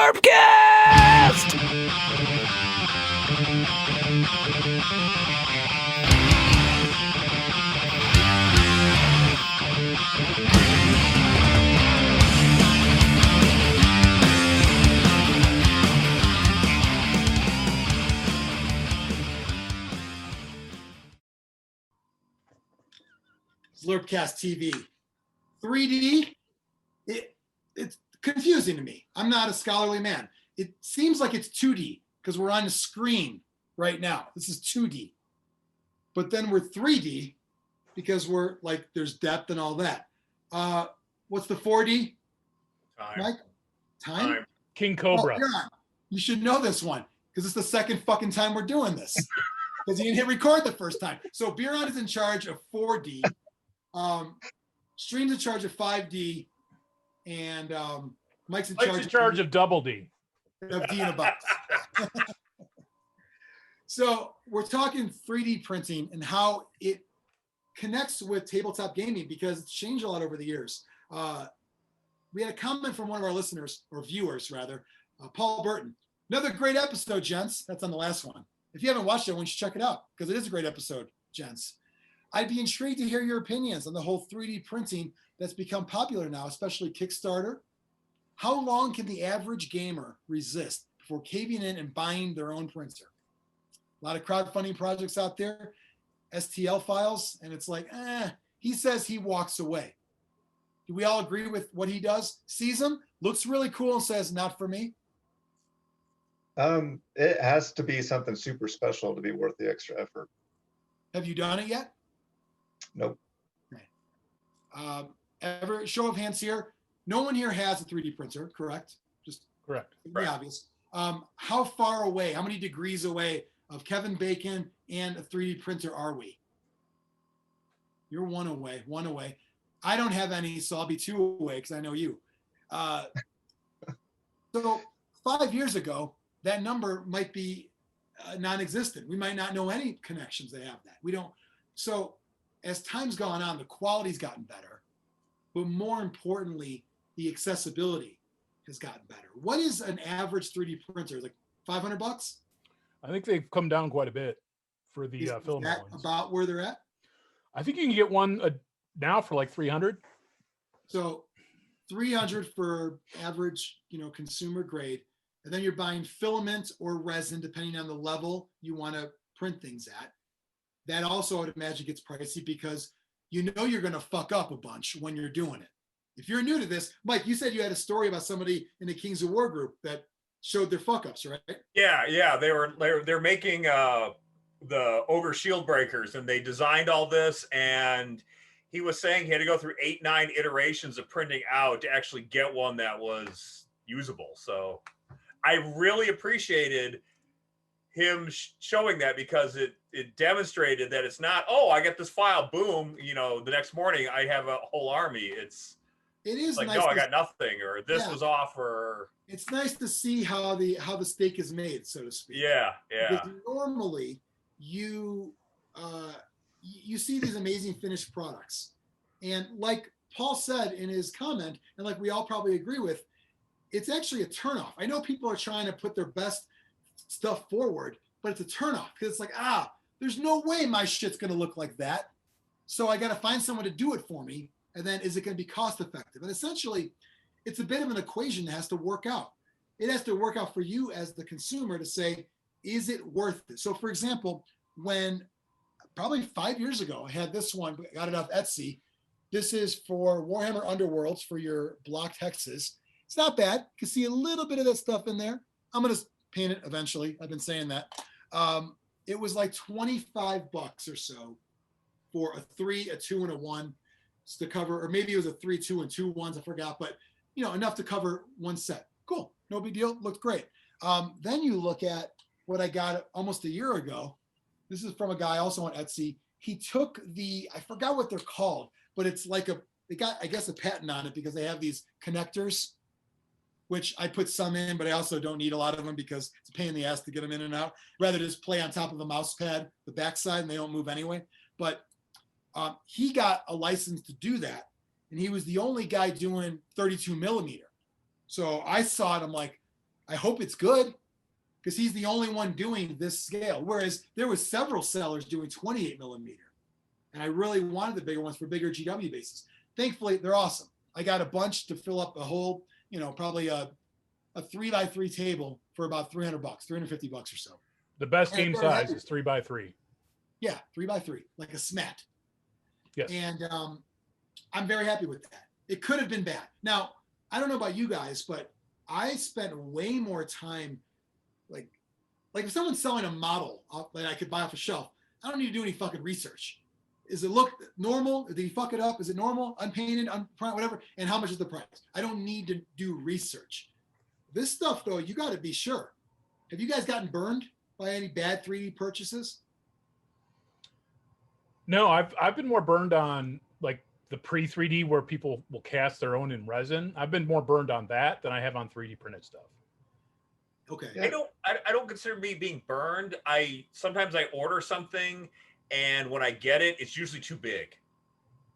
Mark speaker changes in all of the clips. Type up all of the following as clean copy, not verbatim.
Speaker 1: Zlurpcast!
Speaker 2: Zlurpcast TV. 3D, it's confusing to me. I'm not a scholarly man. It seems like it's 2D because we're on a screen right now. This is 2D. But then we're 3D because we're like, there's depth and all that. What's the 4D?
Speaker 3: Time.
Speaker 2: Mike? Time?
Speaker 1: King Cobra.
Speaker 2: Oh, Biran, you should know this one because it's the second fucking time we're doing this. Because he didn't hit record the first time. So Biran is in charge of 4D. Stream's in charge of 5D, and Mike's in
Speaker 1: charge of double D.
Speaker 2: Of D in a box. So we're talking 3D printing and how it connects with tabletop gaming because it's changed a lot over the years. We had a comment from one of our listeners, or viewers rather, Paul Burton. Another great episode, gents. That's on the last one. If you haven't watched it, why don't you check it out? Because it is a great episode, gents. I'd be intrigued to hear your opinions on the whole 3D printing that's become popular now, especially Kickstarter. How long can the average gamer resist before caving in and buying their own printer? A lot of crowdfunding projects out there, STL files, and it's like, he says he walks away. Do we all agree with what he does? Sees him, looks really cool, and says, not for me?
Speaker 4: It has to be something super special to be worth the extra effort.
Speaker 2: Have you done it yet?
Speaker 4: Nope.
Speaker 2: Okay. Ever show of hands here? No one here has a 3D printer, correct? Just
Speaker 1: Correct.
Speaker 2: to be obvious. How far away, how many degrees away of Kevin Bacon and a 3D printer are we? You're one away. I don't have any, so I'll be two away because I know you. So 5 years ago, that number might be non-existent. We might not know any connections that have that. We don't. So as time's gone on, the quality's gotten better, but more importantly, the accessibility has gotten better. What is an average 3D printer? Like $500?
Speaker 1: I think they've come down quite a bit for the filament ones.
Speaker 2: About where they're at?
Speaker 1: I think you can get one now for like 300.
Speaker 2: So 300 for average, consumer grade. And then you're buying filament or resin, depending on the level you want to print things at. That also, I would imagine, gets pricey because you're going to fuck up a bunch when you're doing it. If you're new to this, Mike, you said you had a story about somebody in the Kings of War group that showed their fuck ups, right?
Speaker 3: Yeah. They're making the Ogre Shield Breakers, and they designed all this, and he was saying he had to go through 8-9 iterations of printing out to actually get one that was usable. So I really appreciated him showing that because it demonstrated that it's not, I get this file, boom, the next morning I have a whole army. It is like, nice I got nothing, or this was off, or
Speaker 2: it's nice to see how the steak is made, so to speak.
Speaker 3: Yeah.
Speaker 2: Because normally you see these amazing finished products, and like Paul said in his comment, and like we all probably agree with, it's actually a turnoff. I know people are trying to put their best stuff forward, but it's a turnoff because it's like, there's no way my shit's going to look like that. So I got to find someone to do it for me. And then is it going to be cost effective? And essentially, it's a bit of an equation that has to work out. It has to work out for you as the consumer to say, is it worth it? So for example, when probably 5 years ago, I had this one, got it off Etsy. This is for Warhammer Underworlds for your blocked hexes. It's not bad. You can see a little bit of that stuff in there. I'm going to paint it eventually. I've been saying that. It was like $25 or so for a 3, a 2, and a 1 to cover, or maybe it was a 3, 2, and 2 ones. I forgot, but enough to cover one set. Cool. No big deal. Looked great. Then you look at what I got almost a year ago. This is from a guy also on Etsy. He took I forgot what they're called, but it's like they got, I guess, a patent on it because they have these connectors, which I put some in, but I also don't need a lot of them because it's a pain in the ass to get them in and out. Rather just play on top of a mouse pad, the backside, and they don't move anyway. But he got a license to do that, and he was the only guy doing 32 millimeter. So I saw it, I'm like, I hope it's good because he's the only one doing this scale. Whereas there was several sellers doing 28 millimeter. And I really wanted the bigger ones for bigger GW bases. Thankfully, they're awesome. I got a bunch to fill up a whole, probably a 3x3 table for about $300, $350 or so.
Speaker 1: The best
Speaker 2: And
Speaker 1: game
Speaker 2: very
Speaker 1: size
Speaker 2: happy.
Speaker 1: is 3x3.
Speaker 2: Yeah, 3x3, like a smat.
Speaker 1: Yes.
Speaker 2: And I'm very happy with that. It could have been bad. Now, I don't know about you guys, but I spent way more time, like if someone's selling a model that I could buy off a shelf, I don't need to do any fucking research. Is it look normal? Did he fuck it up? Is it normal? Unpainted, whatever? And how much is the price? I don't need to do research. This stuff, though, you got to be sure. Have you guys gotten burned by any bad 3D purchases?
Speaker 1: No, I've been more burned on like the pre-3D where people will cast their own in resin. I've been more burned on that than I have on 3D printed stuff.
Speaker 2: Okay.
Speaker 3: I don't consider me being burned. Sometimes I order something, and when I get it, it's usually too big.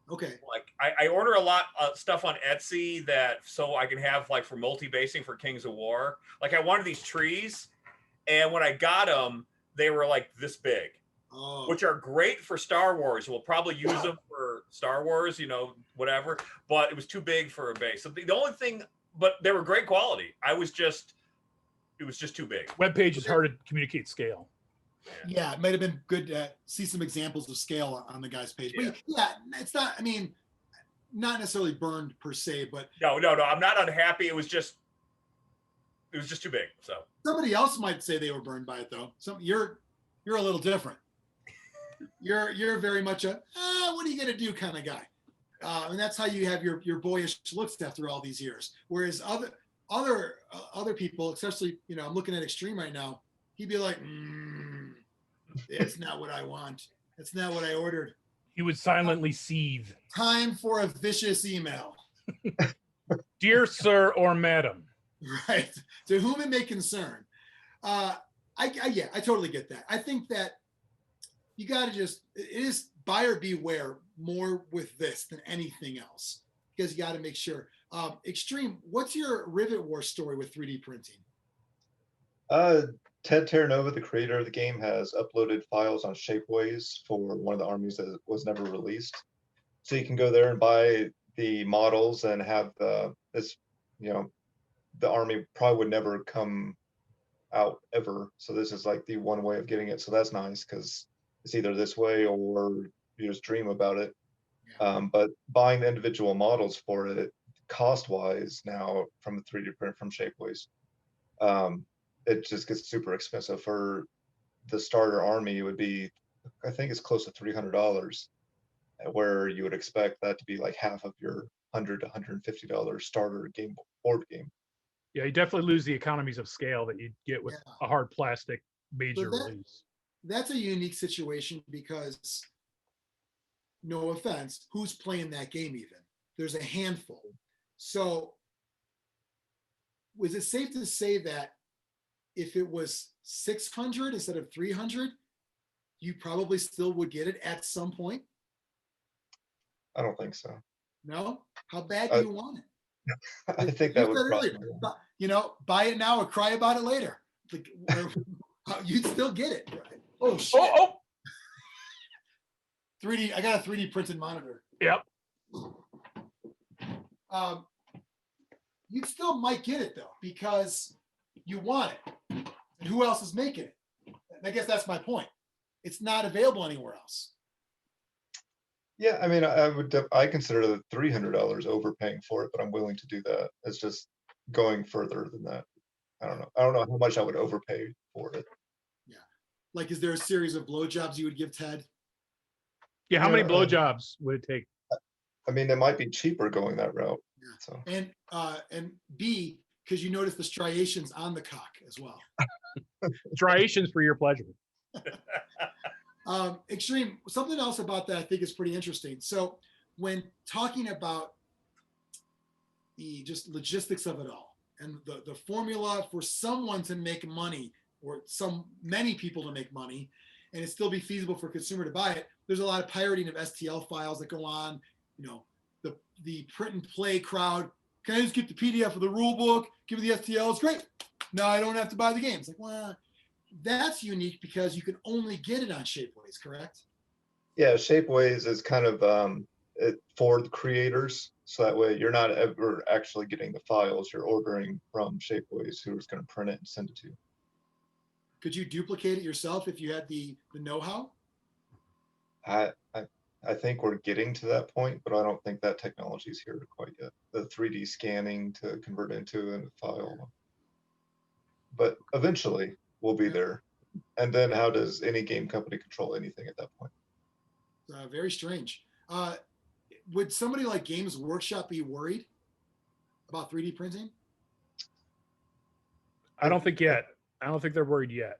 Speaker 2: Okay.
Speaker 3: Like I order a lot of stuff on Etsy so I can have like for multi-basing for Kings of War. Like I wanted these trees, and when I got them, they were like this big, which are great for Star Wars. We'll probably use them for Star Wars, whatever. But it was too big for a base. So the only thing, but they were great quality. It was just too big.
Speaker 1: Web page is hard to communicate scale.
Speaker 2: Yeah, it might have been good to see some examples of scale on the guy's page. But yeah, it's not, not necessarily burned per se, but
Speaker 3: no, I'm not unhappy. It was just too big. So
Speaker 2: somebody else might say they were burned by it though. You're a little different. You're very much a what are you gonna do kind of guy. And that's how you have your boyish looks after all these years. Whereas other people, especially, I'm looking at Xtreme right now, he'd be like, it's not what I want. It's not what I ordered.
Speaker 1: He would silently seethe.
Speaker 2: Time for a vicious email.
Speaker 1: Dear sir or madam.
Speaker 2: Right. To whom it may concern. I totally get that. I think that you got to it is buyer beware more with this than anything else, because you got to make sure. Xtreme, what's your Rivet War story with 3D printing?
Speaker 4: Ted Terranova, the creator of the game, has uploaded files on Shapeways for one of the armies that was never released. So you can go there and buy the models and have the army probably would never come out ever. So this is like the one way of getting it. So that's nice because it's either this way or you just dream about it. Yeah. But buying the individual models for it, cost-wise now from the 3D print from Shapeways, it just gets super expensive. For the starter army, it would be, I think it's close to $300, where you would expect that to be like half of your $100 to $150 starter board game.
Speaker 1: Yeah, you definitely lose the economies of scale that you'd get with a hard plastic major release.
Speaker 2: That's a unique situation because, no offense, who's playing that game even? There's a handful. So was it safe to say that if it was 600 instead of 300, you probably still would get it at some point?
Speaker 4: I don't think so.
Speaker 2: No? How bad do you want it?
Speaker 4: I think that would
Speaker 2: earlier, buy it now or cry about it later. Like, you'd still get it. Right? Oh shit. 3D, I got a 3D printed monitor.
Speaker 1: Yep.
Speaker 2: You still might get it though, because you want it. And who else is making it? And I guess that's my point. It's not available anywhere else.
Speaker 4: Yeah, I consider the $300 overpaying for it, but I'm willing to do that. It's just going further than that. I don't know how much I would overpay for it.
Speaker 2: Yeah. Like, is there a series of blowjobs you would give Ted?
Speaker 1: Yeah, how many blowjobs would it take?
Speaker 4: It might be cheaper going that route.
Speaker 2: Yeah.
Speaker 4: So.
Speaker 2: And B, because you notice the striations on the cock as well.
Speaker 1: Striations for your pleasure.
Speaker 2: Xtreme, something else about that I think is pretty interesting. So when talking about the just logistics of it all and the formula for someone to make money, or many people to make money, and it still be feasible for a consumer to buy it, there's a lot of pirating of STL files that go on. The print and play crowd, can I just get the PDF of the rule book, give me the STLs? Great. no, I don't have to buy the game. It's like, well, that's unique because you can only get it on Shapeways, correct?
Speaker 4: Yeah, Shapeways is kind of for the creators, so that way you're not ever actually getting the files. You're ordering from Shapeways, who's going to print it and send it to you.
Speaker 2: Could you duplicate it yourself if you had the know-how?
Speaker 4: I think we're getting to that point, but I don't think that technology is here quite yet. The 3D scanning to convert into a file. But eventually we'll be there. And then how does any game company control anything at that point?
Speaker 2: Very strange. Would somebody like Games Workshop be worried about 3D printing?
Speaker 1: I don't think yet. I don't think they're worried yet.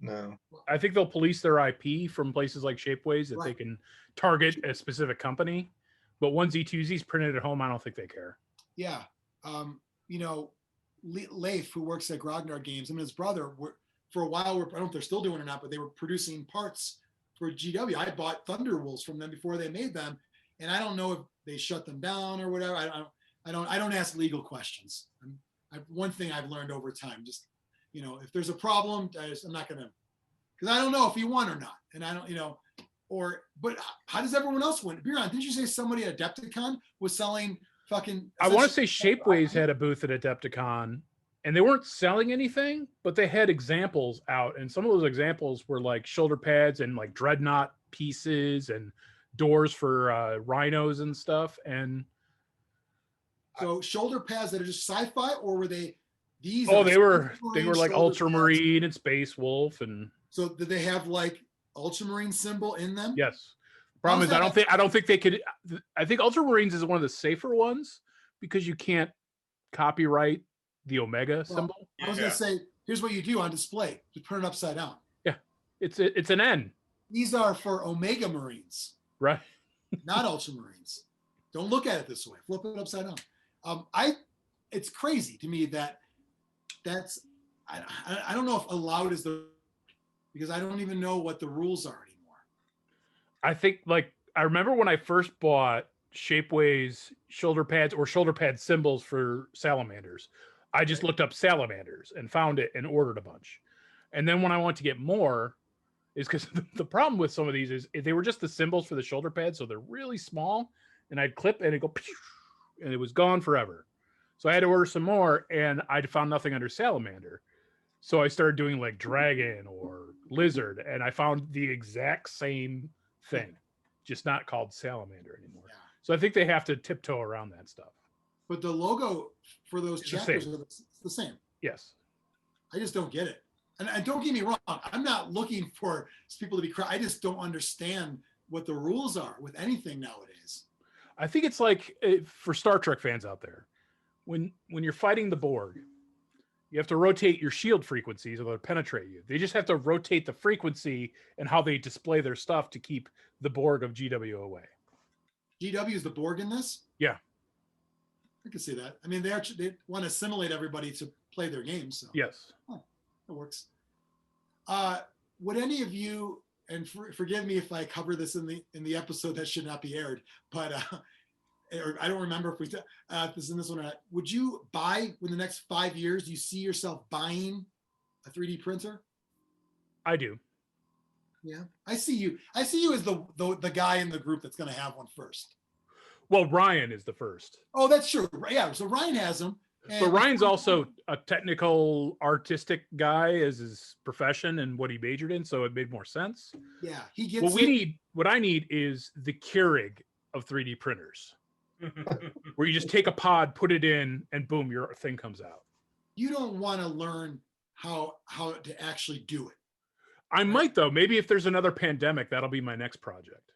Speaker 4: No.
Speaker 1: I think they'll police their IP from places like Shapeways that they can target a specific company. But onesie twosies printed at home, I don't think they care.
Speaker 2: Yeah. You know, Leif, who works at Grognard Games, and his brother, for a while, I don't know if they're still doing it or not, but they were producing parts for GW. I bought Thunderwolves from them before they made them, and I don't know if they shut them down or whatever. I don't ask legal questions. One thing I've learned over time, just, you know, if there's a problem, I'm not going to, because I don't know if he won or not. And I don't, you know, but how does everyone else win? Biran, didn't you say somebody at Adepticon was selling fucking?
Speaker 1: I want to say Shapeways had a booth at Adepticon, and they weren't selling anything, but they had examples out. And some of those examples were like shoulder pads and like dreadnought pieces and doors for rhinos and stuff. And
Speaker 2: so shoulder pads that are just sci-fi, or were they these?
Speaker 1: Oh, they were like Ultramarine and Space Wolf. And
Speaker 2: so did they have like Ultramarine symbol in them?
Speaker 1: Yes. Problem is, I don't think they could. I think Ultramarines is one of the safer ones because you can't copyright the Omega symbol.
Speaker 2: I was gonna say, here's what you do on display: just put it upside down.
Speaker 1: Yeah, it's an N.
Speaker 2: These are for Omega Marines,
Speaker 1: right?
Speaker 2: Not Ultramarines. Don't look at it this way. Flip it upside down. It's crazy to me that's I don't know if allowed is the, because I don't even know what the rules are anymore.
Speaker 1: I think, like, I remember when I first bought Shapeways shoulder pads or shoulder pad symbols for salamanders, I just looked up salamanders and found it and ordered a bunch. And then when I want to get more, is because the problem with some of these is they were just the symbols for the shoulder pads, so they're really small, and I'd clip and it'd go, and it was gone forever. So I had to order some more, and I found nothing under salamander. So I started doing like dragon or lizard, and I found the exact same thing, just not called salamander anymore. Yeah. So I think they have to tiptoe around that stuff.
Speaker 2: But the logo for those chapters are the same.
Speaker 1: Yes.
Speaker 2: I just don't get it. And don't get me wrong, I'm not looking for people to be I just don't understand what the rules are with anything nowadays.
Speaker 1: I think it's like, for Star Trek fans out there, when you're fighting the Borg, you have to rotate your shield frequencies or they'll penetrate you. They just have to rotate the frequency and how they display their stuff to keep the Borg of GW away.
Speaker 2: GW is the Borg in this?
Speaker 1: Yeah.
Speaker 2: I can see that. I mean, they want to assimilate everybody to play their games. So.
Speaker 1: Yes.
Speaker 2: It works. Would any of you, and forgive me if I cover this in the episode that should not be aired, but or I don't remember if we this in this one or not. Would you buy in the next 5 years? Do you see yourself buying a 3D printer?
Speaker 1: I do.
Speaker 2: Yeah, I see you. I see you as the guy in the group that's going to have one first.
Speaker 1: Well, Ryan is the first.
Speaker 2: Oh, that's true. Yeah, so Ryan has them.
Speaker 1: But Ryan's also a technical, artistic guy as his profession and what he majored in, so it made more sense.
Speaker 2: Yeah, he gets.
Speaker 1: What I need is the Keurig of 3D printers, where you just take a pod, put it in, and boom, your thing comes out.
Speaker 2: You don't want to learn how to actually do it.
Speaker 1: I might though. Maybe if there's another pandemic, that'll be my next project.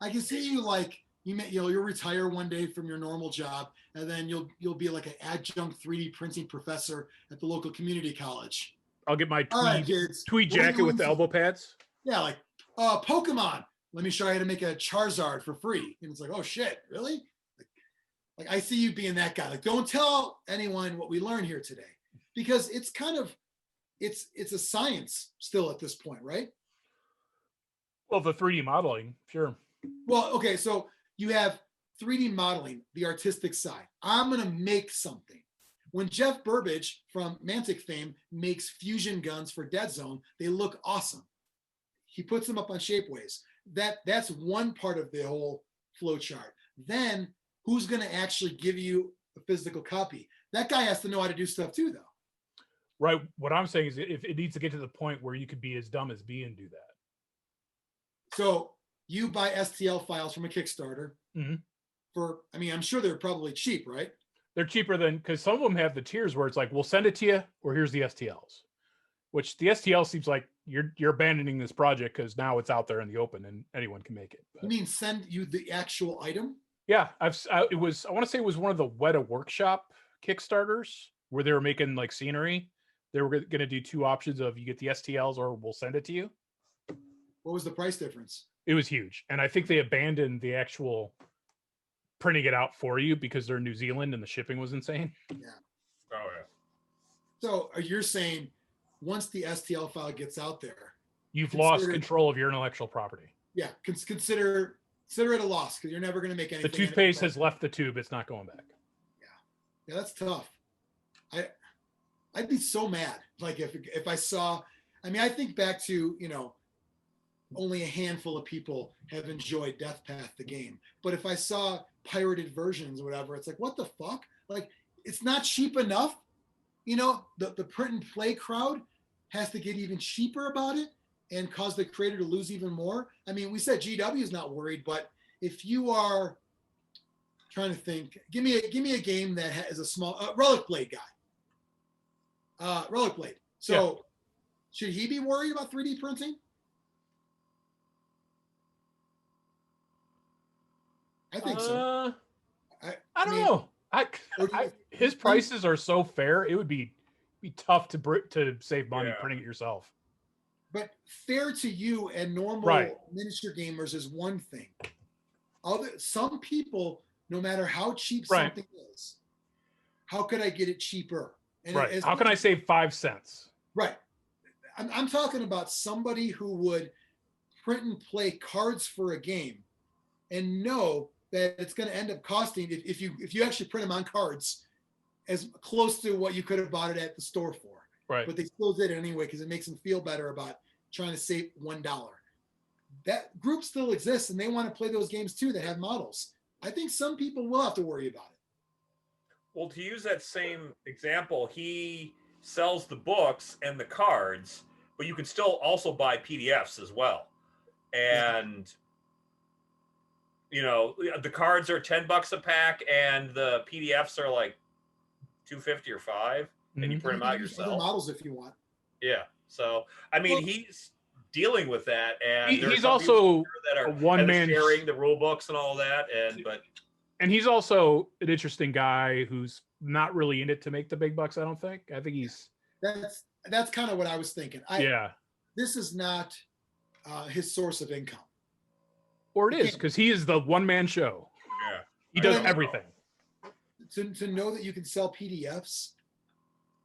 Speaker 2: I can see you like. You'll retire one day from your normal job, and then you'll be like an adjunct 3D printing professor at the local community college.
Speaker 1: I'll get my tweed jacket with the elbow pads.
Speaker 2: Yeah, like Pokemon. Let me show you how to make a Charizard for free. And it's like, oh shit, really? Like I see you being that guy. Like, don't tell anyone what we learned here today, because it's kind of it's a science still at this point, right?
Speaker 1: Well, the 3D modeling, sure.
Speaker 2: Well, okay, so you have 3D modeling, the artistic side. I'm going to make something. When Jeff Burbage from Mantic fame makes fusion guns for Dead Zone, they look awesome. He puts them up on Shapeways. That's one part of the whole flow chart. Then who's going to actually give you a physical copy? That guy has to know how to do stuff too, though.
Speaker 1: Right. What I'm saying is if it needs to get to the point where you could be as dumb as B and do that.
Speaker 2: So you buy STL files from a Kickstarter for, I mean, I'm sure they're probably cheap, right?
Speaker 1: They're cheaper than, because some of them have the tiers where it's like, we'll send it to you, or here's the STLs, which the STL seems like you're abandoning this project because now it's out there in the open and anyone can make it. But,
Speaker 2: you mean send you the actual item?
Speaker 1: yeah, I want to say it was one of the Weta Workshop Kickstarters where they were making like scenery. They were going to do two options of you get the STLs or we'll send it to you.
Speaker 2: What was the price difference?
Speaker 1: It was huge. And I think they abandoned the actual printing it out for you because they're in New Zealand and the shipping was insane.
Speaker 2: Yeah.
Speaker 3: Oh yeah.
Speaker 2: So you're saying once the STL file gets out there,
Speaker 1: you've lost control of your intellectual property.
Speaker 2: Yeah, consider it a loss because you're never going to make anything.
Speaker 1: The toothpaste has left the tube; it's not going back.
Speaker 2: Yeah, that's tough. I'd be so mad. Like if I saw, I mean, I think back to only a handful of people have enjoyed Death Path the game, but if I saw pirated versions or whatever, it's like, what the fuck? Like, it's not cheap enough. The print and play crowd has to get even cheaper about it and cause the creator to lose even more. I mean, we said GW is not worried, but if you are trying to think, give me a game that has a small Relic Blade guy. Relic Blade. So should he be worried about 3D printing? I think so.
Speaker 1: I don't know. His prices are so fair. It would be tough to save money printing it yourself.
Speaker 2: But fair to you and normal miniature gamers is one thing. Some people, no matter how cheap something is, how could I get it cheaper? And
Speaker 1: how can I save 5 cents?
Speaker 2: Right. I'm talking about somebody who would print and play cards for a game and know that it's going to end up costing, if you actually print them on cards, as close to what you could have bought it at the store for.
Speaker 1: Right.
Speaker 2: But they still did it anyway because it makes them feel better about trying to save $1. That group still exists and they want to play those games too that have models. I think some people will have to worry about it.
Speaker 3: Well, to use that same example, he sells the books and the cards, but you can still also buy PDFs as well. And the cards are $10 a pack and the PDFs are like $2.50 or $5, and you print them out yourself.
Speaker 2: Models if you want.
Speaker 3: Yeah. So I mean, he's dealing with that, and
Speaker 1: he's also
Speaker 3: that are
Speaker 1: a one-man
Speaker 3: sharing the rule books and all that,
Speaker 1: and he's also an interesting guy who's not really in it to make the big bucks. I don't think. I think he's.
Speaker 2: That's kind of what I was thinking. This is not his source of income.
Speaker 1: Or it is, because he is the one-man show.
Speaker 3: Yeah.
Speaker 1: He does everything.
Speaker 2: To know that you can sell PDFs,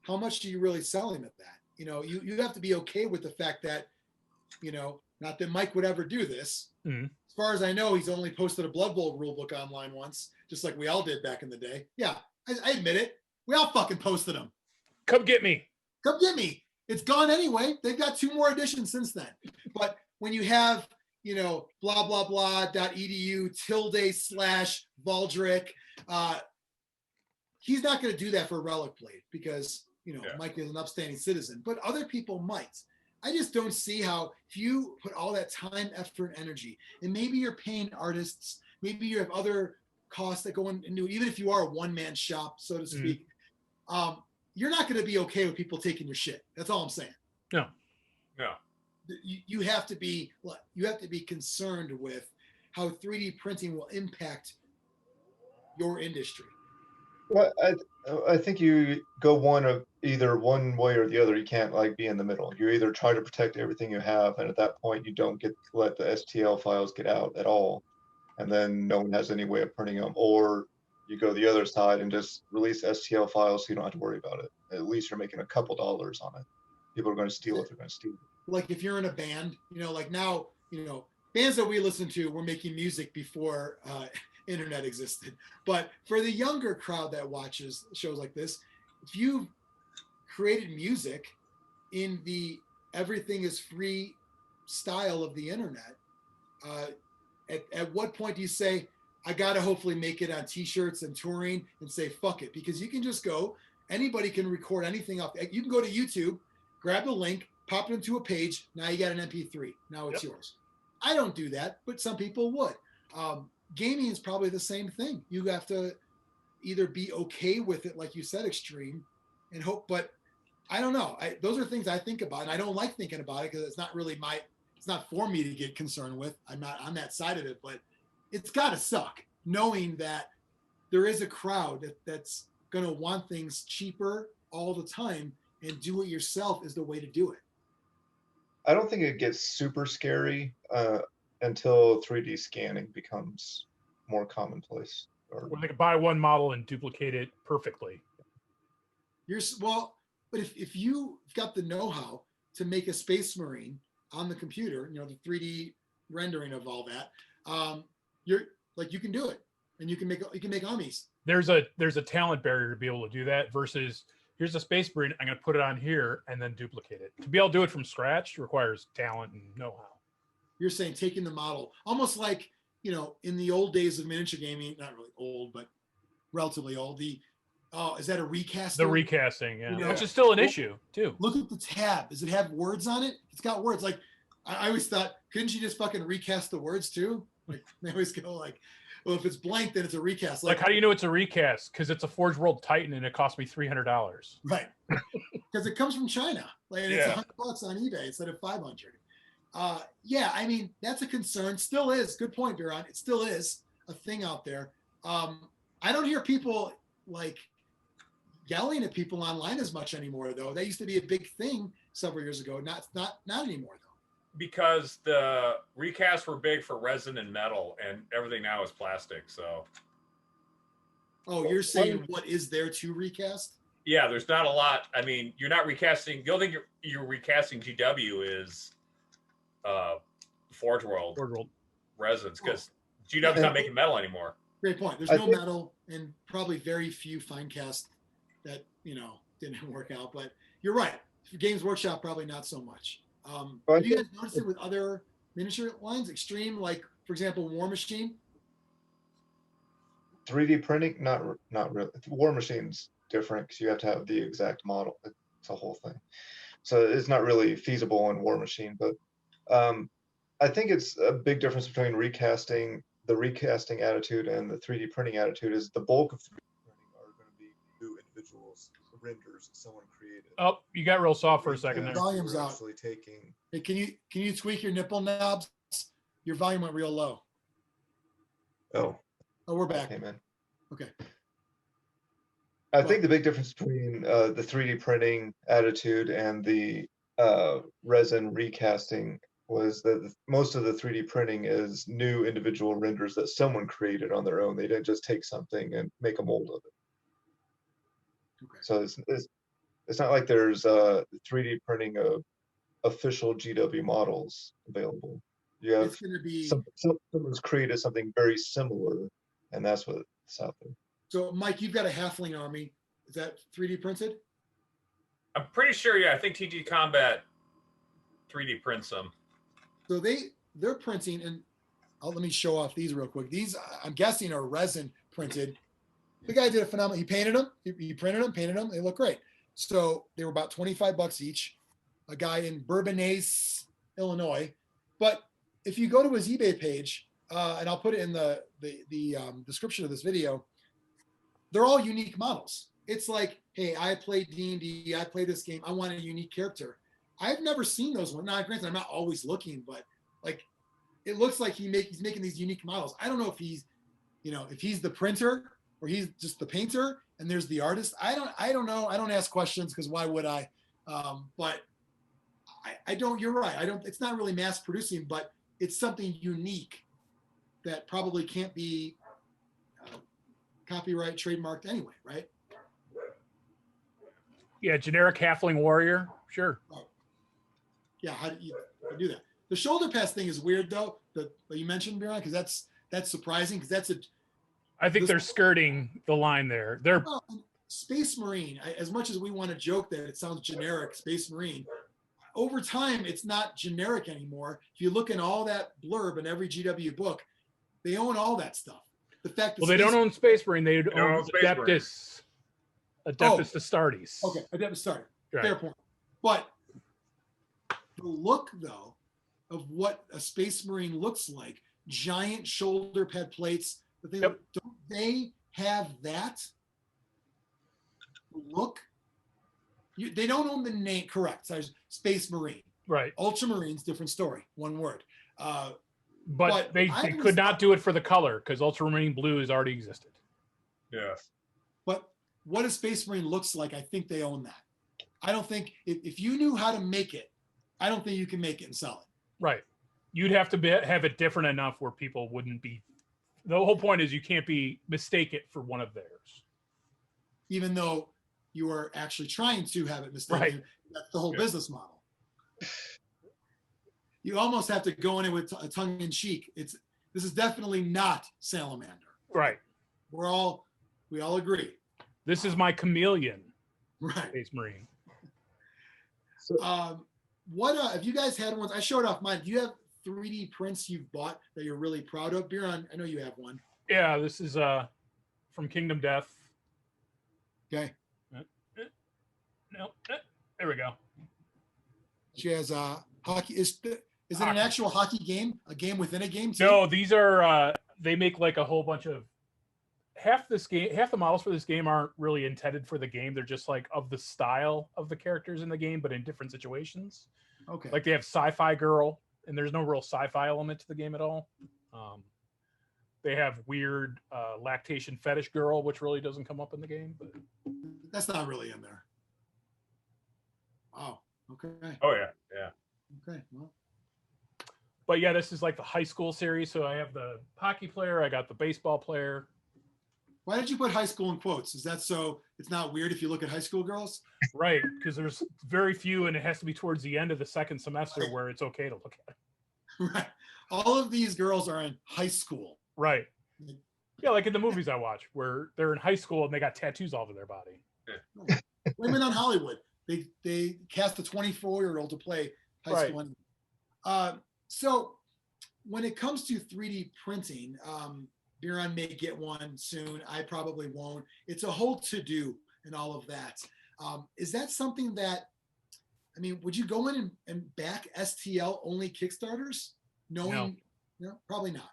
Speaker 2: how much do you really sell him at that? You have to be okay with the fact that, not that Mike would ever do this.
Speaker 1: Mm-hmm.
Speaker 2: As far as I know, he's only posted a Blood Bowl rulebook online once, just like we all did back in the day. Yeah, I admit it. We all fucking posted them.
Speaker 1: Come get me.
Speaker 2: Come get me. It's gone anyway. They've got 2 more editions since then. But when you have blah, blah, blah.edu /Valdric. He's not going to do that for Relic Blade because, Mike is an upstanding citizen, but other people might. I just don't see how, if you put all that time, effort, and energy, and maybe you're paying artists, maybe you have other costs that go into, even if you are a one-man shop, so to speak, you're not going to be okay with people taking your shit. That's all I'm saying.
Speaker 1: No.
Speaker 2: You have to be concerned with how 3D printing will impact your industry.
Speaker 4: Well, I think you go either one way or the other. You can't be in the middle. You either try to protect everything you have, and at that point you don't let the STL files get out at all, and then no one has any way of printing them, or you go the other side and just release STL files so you don't have to worry about it. At least you're making a couple dollars on it. People are going to steal it. They're going to steal it.
Speaker 2: Like if you're in a band, like now, bands that we listen to were making music before internet existed. But for the younger crowd that watches shows like this, if you created music in the everything is free style of the internet, at what point do you say, I got to hopefully make it on t-shirts and touring and say, fuck it? Because you can just go, anybody can record anything up. You can go to YouTube, grab the link, pop it into a page. Now you got an MP3. Now it's yours. I don't do that, but some people would. Gaming is probably the same thing. You have to either be okay with it, like you said, Xtreme, and hope. But I don't know. Those are things I think about, and I don't like thinking about it because it's not really it's not for me to get concerned with. I'm not on that side of it, but it's got to suck knowing that there is a crowd that's going to want things cheaper all the time, and do it yourself is the way to do it.
Speaker 4: I don't think it gets super scary until 3D scanning becomes more commonplace.
Speaker 1: When they can buy one model and duplicate it perfectly.
Speaker 2: But if you've got the know-how to make a Space Marine on the computer, the 3D rendering of all that, you can do it, and you can make armies.
Speaker 1: There's a talent barrier to be able to do that versus here's a Space Marine, I'm going to put it on here and then duplicate it. To be able to do it from scratch requires talent and know-how.
Speaker 2: You're saying taking the model, almost like, in the old days of miniature gaming, not really old, but relatively old, is that a recast?
Speaker 1: The recasting, yeah. Which is still an issue, too.
Speaker 2: Look at the tab. Does it have words on it? It's got words. Like, I always thought, couldn't you just fucking recast the words, too? Like, they always go like, well, if it's blank, then it's a recast.
Speaker 1: Like how do you know it's a recast? Because it's a Forge World Titan and it cost me $300.
Speaker 2: Right. Because it comes from China. It's $100 on eBay instead of $500. I mean, that's a concern. Still is. Good point, Biran. It still is a thing out there. I don't hear people yelling at people online as much anymore, though. That used to be a big thing several years ago. Not anymore, though.
Speaker 3: Because the recasts were big for resin and metal, and everything now is plastic. So.
Speaker 2: Oh, you're saying what is there to recast?
Speaker 3: Yeah, there's not a lot. I mean, you're not recasting. The only thing you're recasting GW is Forge World resins, because GW's not making metal anymore.
Speaker 2: Great point. There's no metal and probably very few fine cast that didn't work out. But you're right. Games Workshop probably not so much. Have you guys noticed it with other miniature lines? Xtreme, like for example, War Machine.
Speaker 4: 3D printing, not really. War Machine's different because you have to have the exact model. It's a whole thing, so it's not really feasible in War Machine. But I think it's a big difference between the recasting attitude and the 3D printing attitude. Is the bulk of 3D printing are going to be new individuals, renders someone created.
Speaker 1: Oh, you got real soft for a second there.
Speaker 2: Volume's out. Hey, can you tweak your nipple knobs? Your volume went real low.
Speaker 4: Oh,
Speaker 2: we're back.
Speaker 4: Okay, man.
Speaker 2: Okay.
Speaker 4: I think the big difference between the 3D printing attitude and the resin recasting was that most of the 3D printing is new individual renders that someone created on their own. They didn't just take something and make a mold of it.
Speaker 2: Okay.
Speaker 4: So it's not like there's 3D printing of official GW models available. You have
Speaker 2: it's going to be
Speaker 4: someone's created something very similar, and that's what's out there.
Speaker 2: So, Mike, you've got a halfling army. Is that 3D printed?
Speaker 3: I'm pretty sure. Yeah, I think TG Combat 3D prints them.
Speaker 2: So they're printing, and let me show off these real quick. These I'm guessing are resin printed. The guy did a phenomenal. He painted them. He printed them, painted them. They look great. So they were about $25 each. A guy in Bourbonnais, Illinois. But if you go to his eBay page, and I'll put it in the description of this video, they're all unique models. It's like, hey, I played D&D. I play this game. I want a unique character. I've never seen those ones. Now, granted, I'm not always looking, but it looks like he's making these unique models. I don't know if he's the printer or he's just the painter and there's the artist. I don't know. I don't ask questions because why would I? But I don't. You're right. It's not really mass producing, but it's something unique that probably can't be copyright trademarked anyway, right?
Speaker 1: Yeah, generic halfling warrior, sure.
Speaker 2: Oh. Yeah, how do you do that? The shoulder pass thing is weird though. That you mentioned, Biran, because that's surprising because
Speaker 1: I think they're skirting the line there.
Speaker 2: Space Marine, as much as we want to joke that it sounds generic, Space Marine, over time, it's not generic anymore. If you look in all that blurb in every GW book, they own all that stuff. The fact that
Speaker 1: Well, they don't own Space Marine. They
Speaker 3: don't
Speaker 1: own
Speaker 3: own Space Marine.
Speaker 1: Adeptus. Adeptus Astartes.
Speaker 2: Okay, Adeptus Astartes.
Speaker 1: Right.
Speaker 2: Fair point. But the look, though, of what a Space Marine looks like, giant shoulder pad plates, don't they have that look? They don't own the name, correct? Sorry, Space Marine.
Speaker 1: Right.
Speaker 2: Ultramarines, different story, one word.
Speaker 1: But they could not do it for the color because Ultramarine Blue has already existed.
Speaker 3: Yeah.
Speaker 2: But what a Space Marine looks like, I think they own that. I don't think, if you knew how to make it, I don't think you can make it and sell it.
Speaker 1: Right. You'd have to have it different enough where people wouldn't be. The whole point is you can't be mistake it for one of theirs.
Speaker 2: Even though you are actually trying to have it mistaken.
Speaker 1: Right.
Speaker 2: That's the whole business model. You almost have to go in it with a tongue in cheek. This is definitely not Salamander.
Speaker 1: Right.
Speaker 2: We all agree.
Speaker 1: This is my chameleon.
Speaker 2: Right.
Speaker 1: Space Marine.
Speaker 2: So, what have you guys had ones? I showed off mine. Do you have 3D prints you've bought that you're really proud of? Biran, I know you have one.
Speaker 1: Yeah, this is from Kingdom Death.
Speaker 2: Okay.
Speaker 1: No, there we go.
Speaker 2: She has hockey. Is it an actual hockey game? A game within a game? Too?
Speaker 1: No, these are they make like a whole bunch of half the models for this game aren't really intended for the game. They're just like of the style of the characters in the game, but in different situations.
Speaker 2: Okay.
Speaker 1: Like they have Sci-Fi Girl, and there's no real sci-fi element to the game at all. They have weird lactation fetish girl, which really doesn't come up in the game. But
Speaker 2: that's not really in there. Oh, okay.
Speaker 3: Oh yeah.
Speaker 2: Okay, well.
Speaker 1: But yeah, this is like the high school series. So I have the hockey player, I got the baseball player.
Speaker 2: Why did you put high school in quotes? Is that so it's not weird if you look at high school girls?
Speaker 1: Right, because there's very few, and it has to be towards the end of the second semester
Speaker 2: Right.
Speaker 1: where it's okay to look at it.
Speaker 2: Right. All of these girls are in high school.
Speaker 1: Right. Yeah, like in the movies I watch, where they're in high school and they got tattoos all over their body.
Speaker 2: Women on Hollywood. They cast a 24-year-old to play high school. So when it comes to 3D printing, Biran may get one soon. I probably won't. It's a whole to-do and all of that. Is that something that, I mean, would you go in and back STL only Kickstarters? Knowing, no, probably not.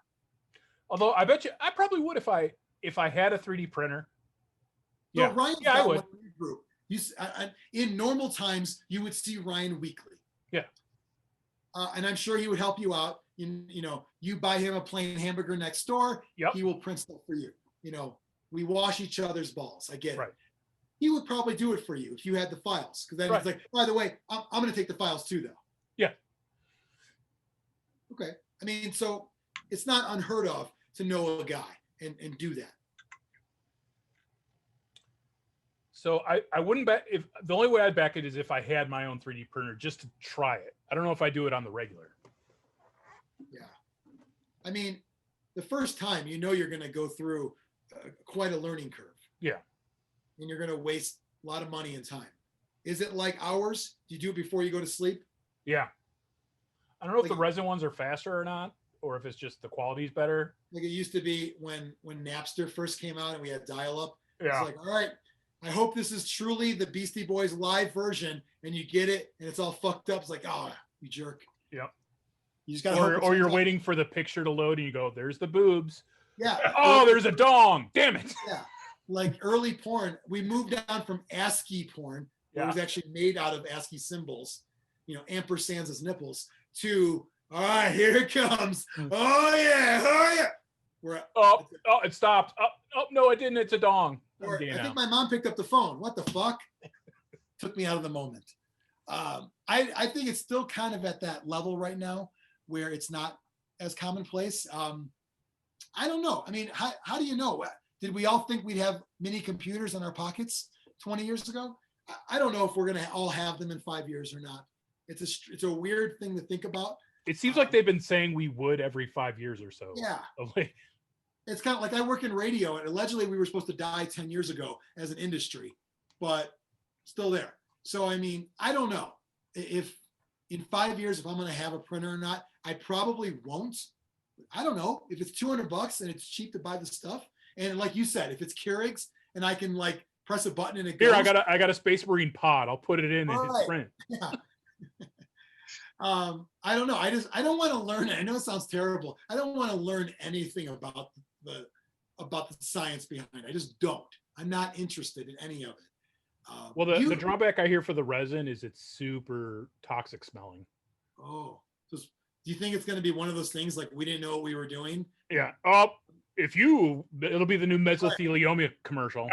Speaker 1: Although I bet you, I probably would if I had a 3D printer.
Speaker 2: Yeah, so Ryan's got
Speaker 1: I would.
Speaker 2: One in your group. In normal times, you would see Ryan weekly.
Speaker 1: Yeah.
Speaker 2: And I'm sure he would help you out. You buy him a plain hamburger next door.
Speaker 1: Yep.
Speaker 2: He will print stuff for you. We wash each other's balls. I get it.
Speaker 1: Right.
Speaker 2: He would probably do it for you if you had the files. Because then it's like, by the way, I'm going to take the files too, though.
Speaker 1: Yeah.
Speaker 2: Okay. I mean, so it's not unheard of to know a guy and do that.
Speaker 1: So I wouldn't bet if the only way I'd back it is if I had my own 3D printer just to try it. I don't know if I do it on the regular.
Speaker 2: Yeah. I mean, the first time, you're going to go through quite a learning curve.
Speaker 1: Yeah.
Speaker 2: And you're going to waste a lot of money and time. Is it like hours? Do you do it before you go to sleep?
Speaker 1: Yeah. I don't know if the resin ones are faster or not, or if it's just the quality's better.
Speaker 2: Like it used to be when Napster first came out and we had dial-up.
Speaker 1: Yeah.
Speaker 2: It's like, all right, I hope this is truly the Beastie Boys live version, and you get it, and it's all fucked up. It's like, oh, you jerk.
Speaker 1: Yep.
Speaker 2: You just gotta
Speaker 1: or you're waiting for the picture to load, and you go, "There's the boobs."
Speaker 2: Yeah.
Speaker 1: Oh, there's a dong. Damn it.
Speaker 2: Yeah. Like early porn, we moved down from ASCII porn, where it was actually made out of ASCII symbols, ampersands as nipples, to all right, here it comes. Oh yeah.
Speaker 1: It stopped. Oh no, it didn't. It's a dong.
Speaker 2: I think my mom picked up the phone. What the fuck? Took me out of the moment. I think it's still kind of at that level right now where it's not as commonplace. I don't know. I mean, how do you know? Did we all think we'd have mini computers in our pockets 20 years ago? I don't know if we're going to all have them in 5 years or not. It's a weird thing to think about.
Speaker 1: It seems like they've been saying we would every 5 years or so.
Speaker 2: Yeah. it's kind of like I work in radio, and allegedly we were supposed to die 10 years ago as an industry, but still there. So, I mean, I don't know if in 5 years, if I'm going to have a printer or not. I probably won't. I don't know if it's $200 and it's cheap to buy the stuff. And like you said, if it's Keurig's and I can like press a button and it goes.
Speaker 1: Here, I got a Space Marine pod. I'll put it in and hit print.
Speaker 2: Yeah. I don't know. I don't want to learn it. I know it sounds terrible. I don't want to learn anything about the science behind it. I just don't. I'm not interested in any of it.
Speaker 1: Well, the drawback I hear for the resin is it's super toxic smelling.
Speaker 2: Oh, do you think it's going to be one of those things like we didn't know what we were doing?
Speaker 1: Yeah. Oh, it'll be the new mesothelioma commercial.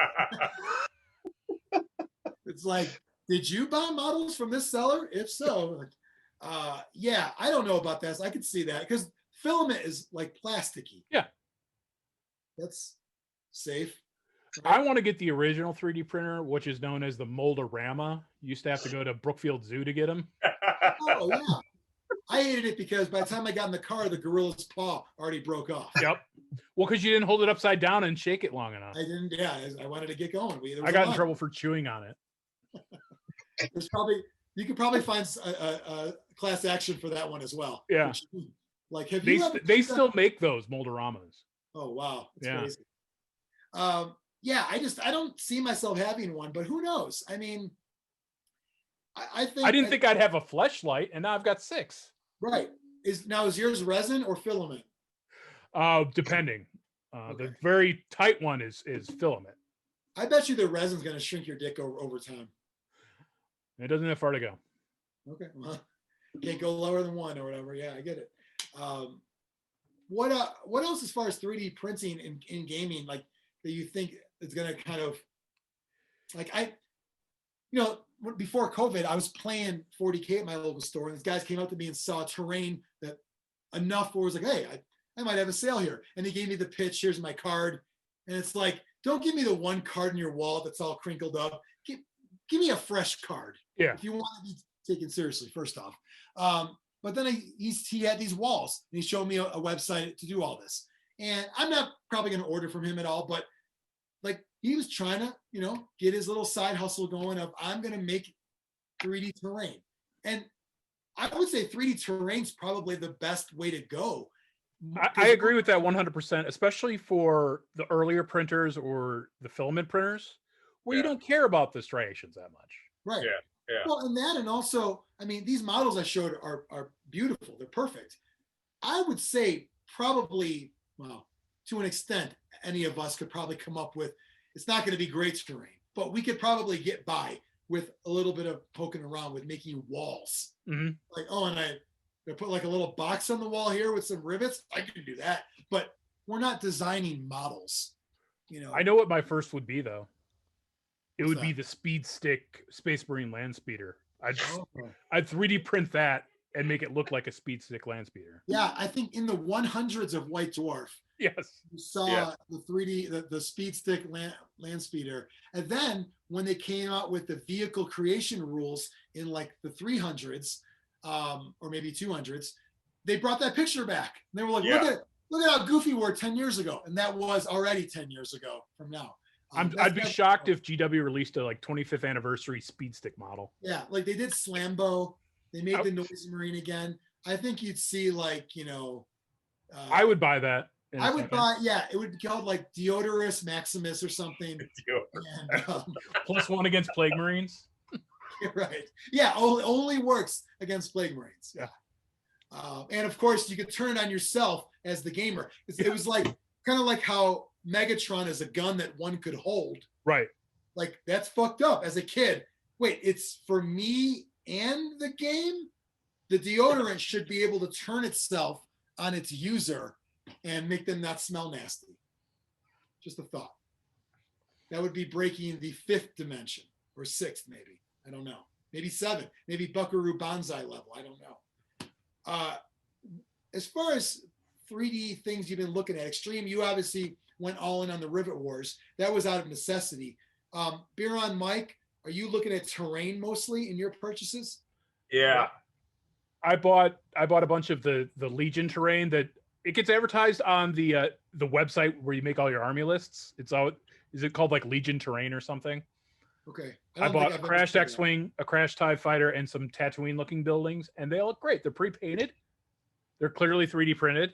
Speaker 2: It's like, did you buy models from this seller? If so, yeah, I don't know about that. So I could see that because filament is like plasticky.
Speaker 1: Yeah.
Speaker 2: That's safe.
Speaker 1: Right? I want to get the original 3D printer, which is known as the Moldorama. You used to have to go to Brookfield Zoo to get them.
Speaker 2: Oh, yeah. I hated it because by the time I got in the car, the gorilla's paw already broke off.
Speaker 1: Yep. Well, because you didn't hold it upside down and shake it long enough.
Speaker 2: I didn't. Yeah, I wanted to get going.
Speaker 1: I got in trouble for chewing on it.
Speaker 2: You could probably find a class action for that one as well.
Speaker 1: Yeah.
Speaker 2: Like,
Speaker 1: they still make those Moldoramas.
Speaker 2: Oh wow, that's crazy. Yeah, I don't see myself having one, but who knows? I mean, I think
Speaker 1: I didn't think I'd have a fleshlight, and now I've got 6.
Speaker 2: Right. Is yours resin or filament?
Speaker 1: Depending.
Speaker 2: Okay.
Speaker 1: The very tight one is filament.
Speaker 2: I bet you the resin's going to shrink your dick over time.
Speaker 1: It doesn't have far to go.
Speaker 2: Okay, well, can't go lower than 1 or whatever. Yeah, I get it. What else as far as 3D printing in gaming, like that you think is going to kind of like before COVID, I was playing 40K at my local store, and these guys came up to me and saw terrain that enough where it was like, hey, I might have a sale here. And he gave me the pitch. Here's my card. And it's like, don't give me the one card in your wall that's all crinkled up. Give me a fresh card.
Speaker 1: Yeah.
Speaker 2: If you want to be taken seriously, first off. But then he had these walls, and he showed me a website to do all this. And I'm not probably going to order from him at all, but like he was trying to, get his little side hustle going of I'm going to make 3D terrain. And I would say 3D terrain is probably the best way to go.
Speaker 1: I agree with that 100%, especially for the earlier printers or the filament printers where you don't care about the striations that much.
Speaker 2: Right.
Speaker 3: Yeah.
Speaker 2: Well, and that, and also, I mean, these models I showed are beautiful. They're perfect. I would say probably, well, to an extent, any of us could probably come up with, it's not going to be great terrain, but we could probably get by with a little bit of poking around with making walls.
Speaker 1: Mm-hmm.
Speaker 2: Like, oh, and I put like a little box on the wall here with some rivets. I can do that, but we're not designing models.
Speaker 1: I know what my first would be though. It would be
Speaker 2: that?
Speaker 1: the Speed Stick Space Marine Land Speeder. I'd 3D print that and make it look like a Speed Stick Land Speeder.
Speaker 2: Yeah, I think in the 100s of White Dwarf,
Speaker 1: yes,
Speaker 2: you saw the 3D, the Speed Stick land Speeder. And then when they came out with the vehicle creation rules in like the 300s, or maybe 200s, they brought that picture back. And they were like, look at how goofy we were 10 years ago. And that was already 10 years ago from now.
Speaker 1: I'd be shocked if GW released a like 25th anniversary Speed Stick model.
Speaker 2: Yeah, like they did Slambo. They made the Noise Marine again. I think you'd see like,
Speaker 1: I would buy that.
Speaker 2: I would buy, it would be called like Deodorus Maximus or something. And,
Speaker 1: +1 against Plague Marines.
Speaker 2: Right. Yeah, only works against Plague Marines.
Speaker 1: Yeah.
Speaker 2: And of course, you could turn it on yourself as the gamer. It was like kind of like how Megatron is a gun that one could hold.
Speaker 1: Right.
Speaker 2: Like that's fucked up as a kid. Wait, it's for me and the game? The deodorant should be able to turn itself on its user and make them not smell nasty. Just a thought. That would be breaking the 5th dimension or 6th, maybe. I don't know. Maybe 7. Maybe Buckaroo Banzai level. I don't know. As far as 3D things you've been looking at, Xtreme, you obviously went all in on the Rivet Wars. That was out of necessity. Biran, Mike, are you looking at terrain mostly in your purchases?
Speaker 3: Yeah.
Speaker 1: I bought a bunch of the Legion terrain that it gets advertised on the the website where you make all your army lists. It's out. Is it called like Legion Terrain or something?
Speaker 2: Okay.
Speaker 1: I bought a crashed X-wing, a crashed TIE fighter, and some Tatooine-looking buildings, and they look great. They're pre-painted. They're clearly 3D printed,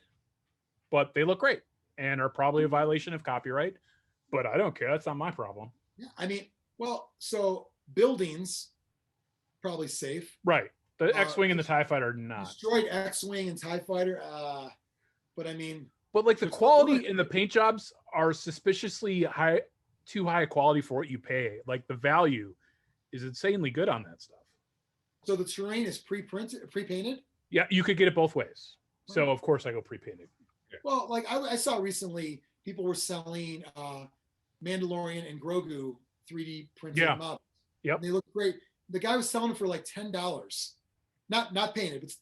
Speaker 1: but they look great and are probably a violation of copyright. But I don't care. That's not my problem.
Speaker 2: Yeah, I mean, well, so buildings probably safe.
Speaker 1: Right. The X-wing and the TIE fighter are not.
Speaker 2: Destroyed X-wing and TIE fighter. But I mean,
Speaker 1: but like the quality in the paint jobs are suspiciously high, too high a quality for what you pay. Like the value is insanely good on that stuff.
Speaker 2: So the terrain is pre-printed, pre-painted?
Speaker 1: Yeah, you could get it both ways. So of course I go pre-painted.
Speaker 3: Yeah.
Speaker 2: Well, like I saw recently, people were selling Mandalorian and Grogu 3D printed models.
Speaker 1: Yep.
Speaker 2: And they look great. The guy was selling it for like $10. Not painted, but it's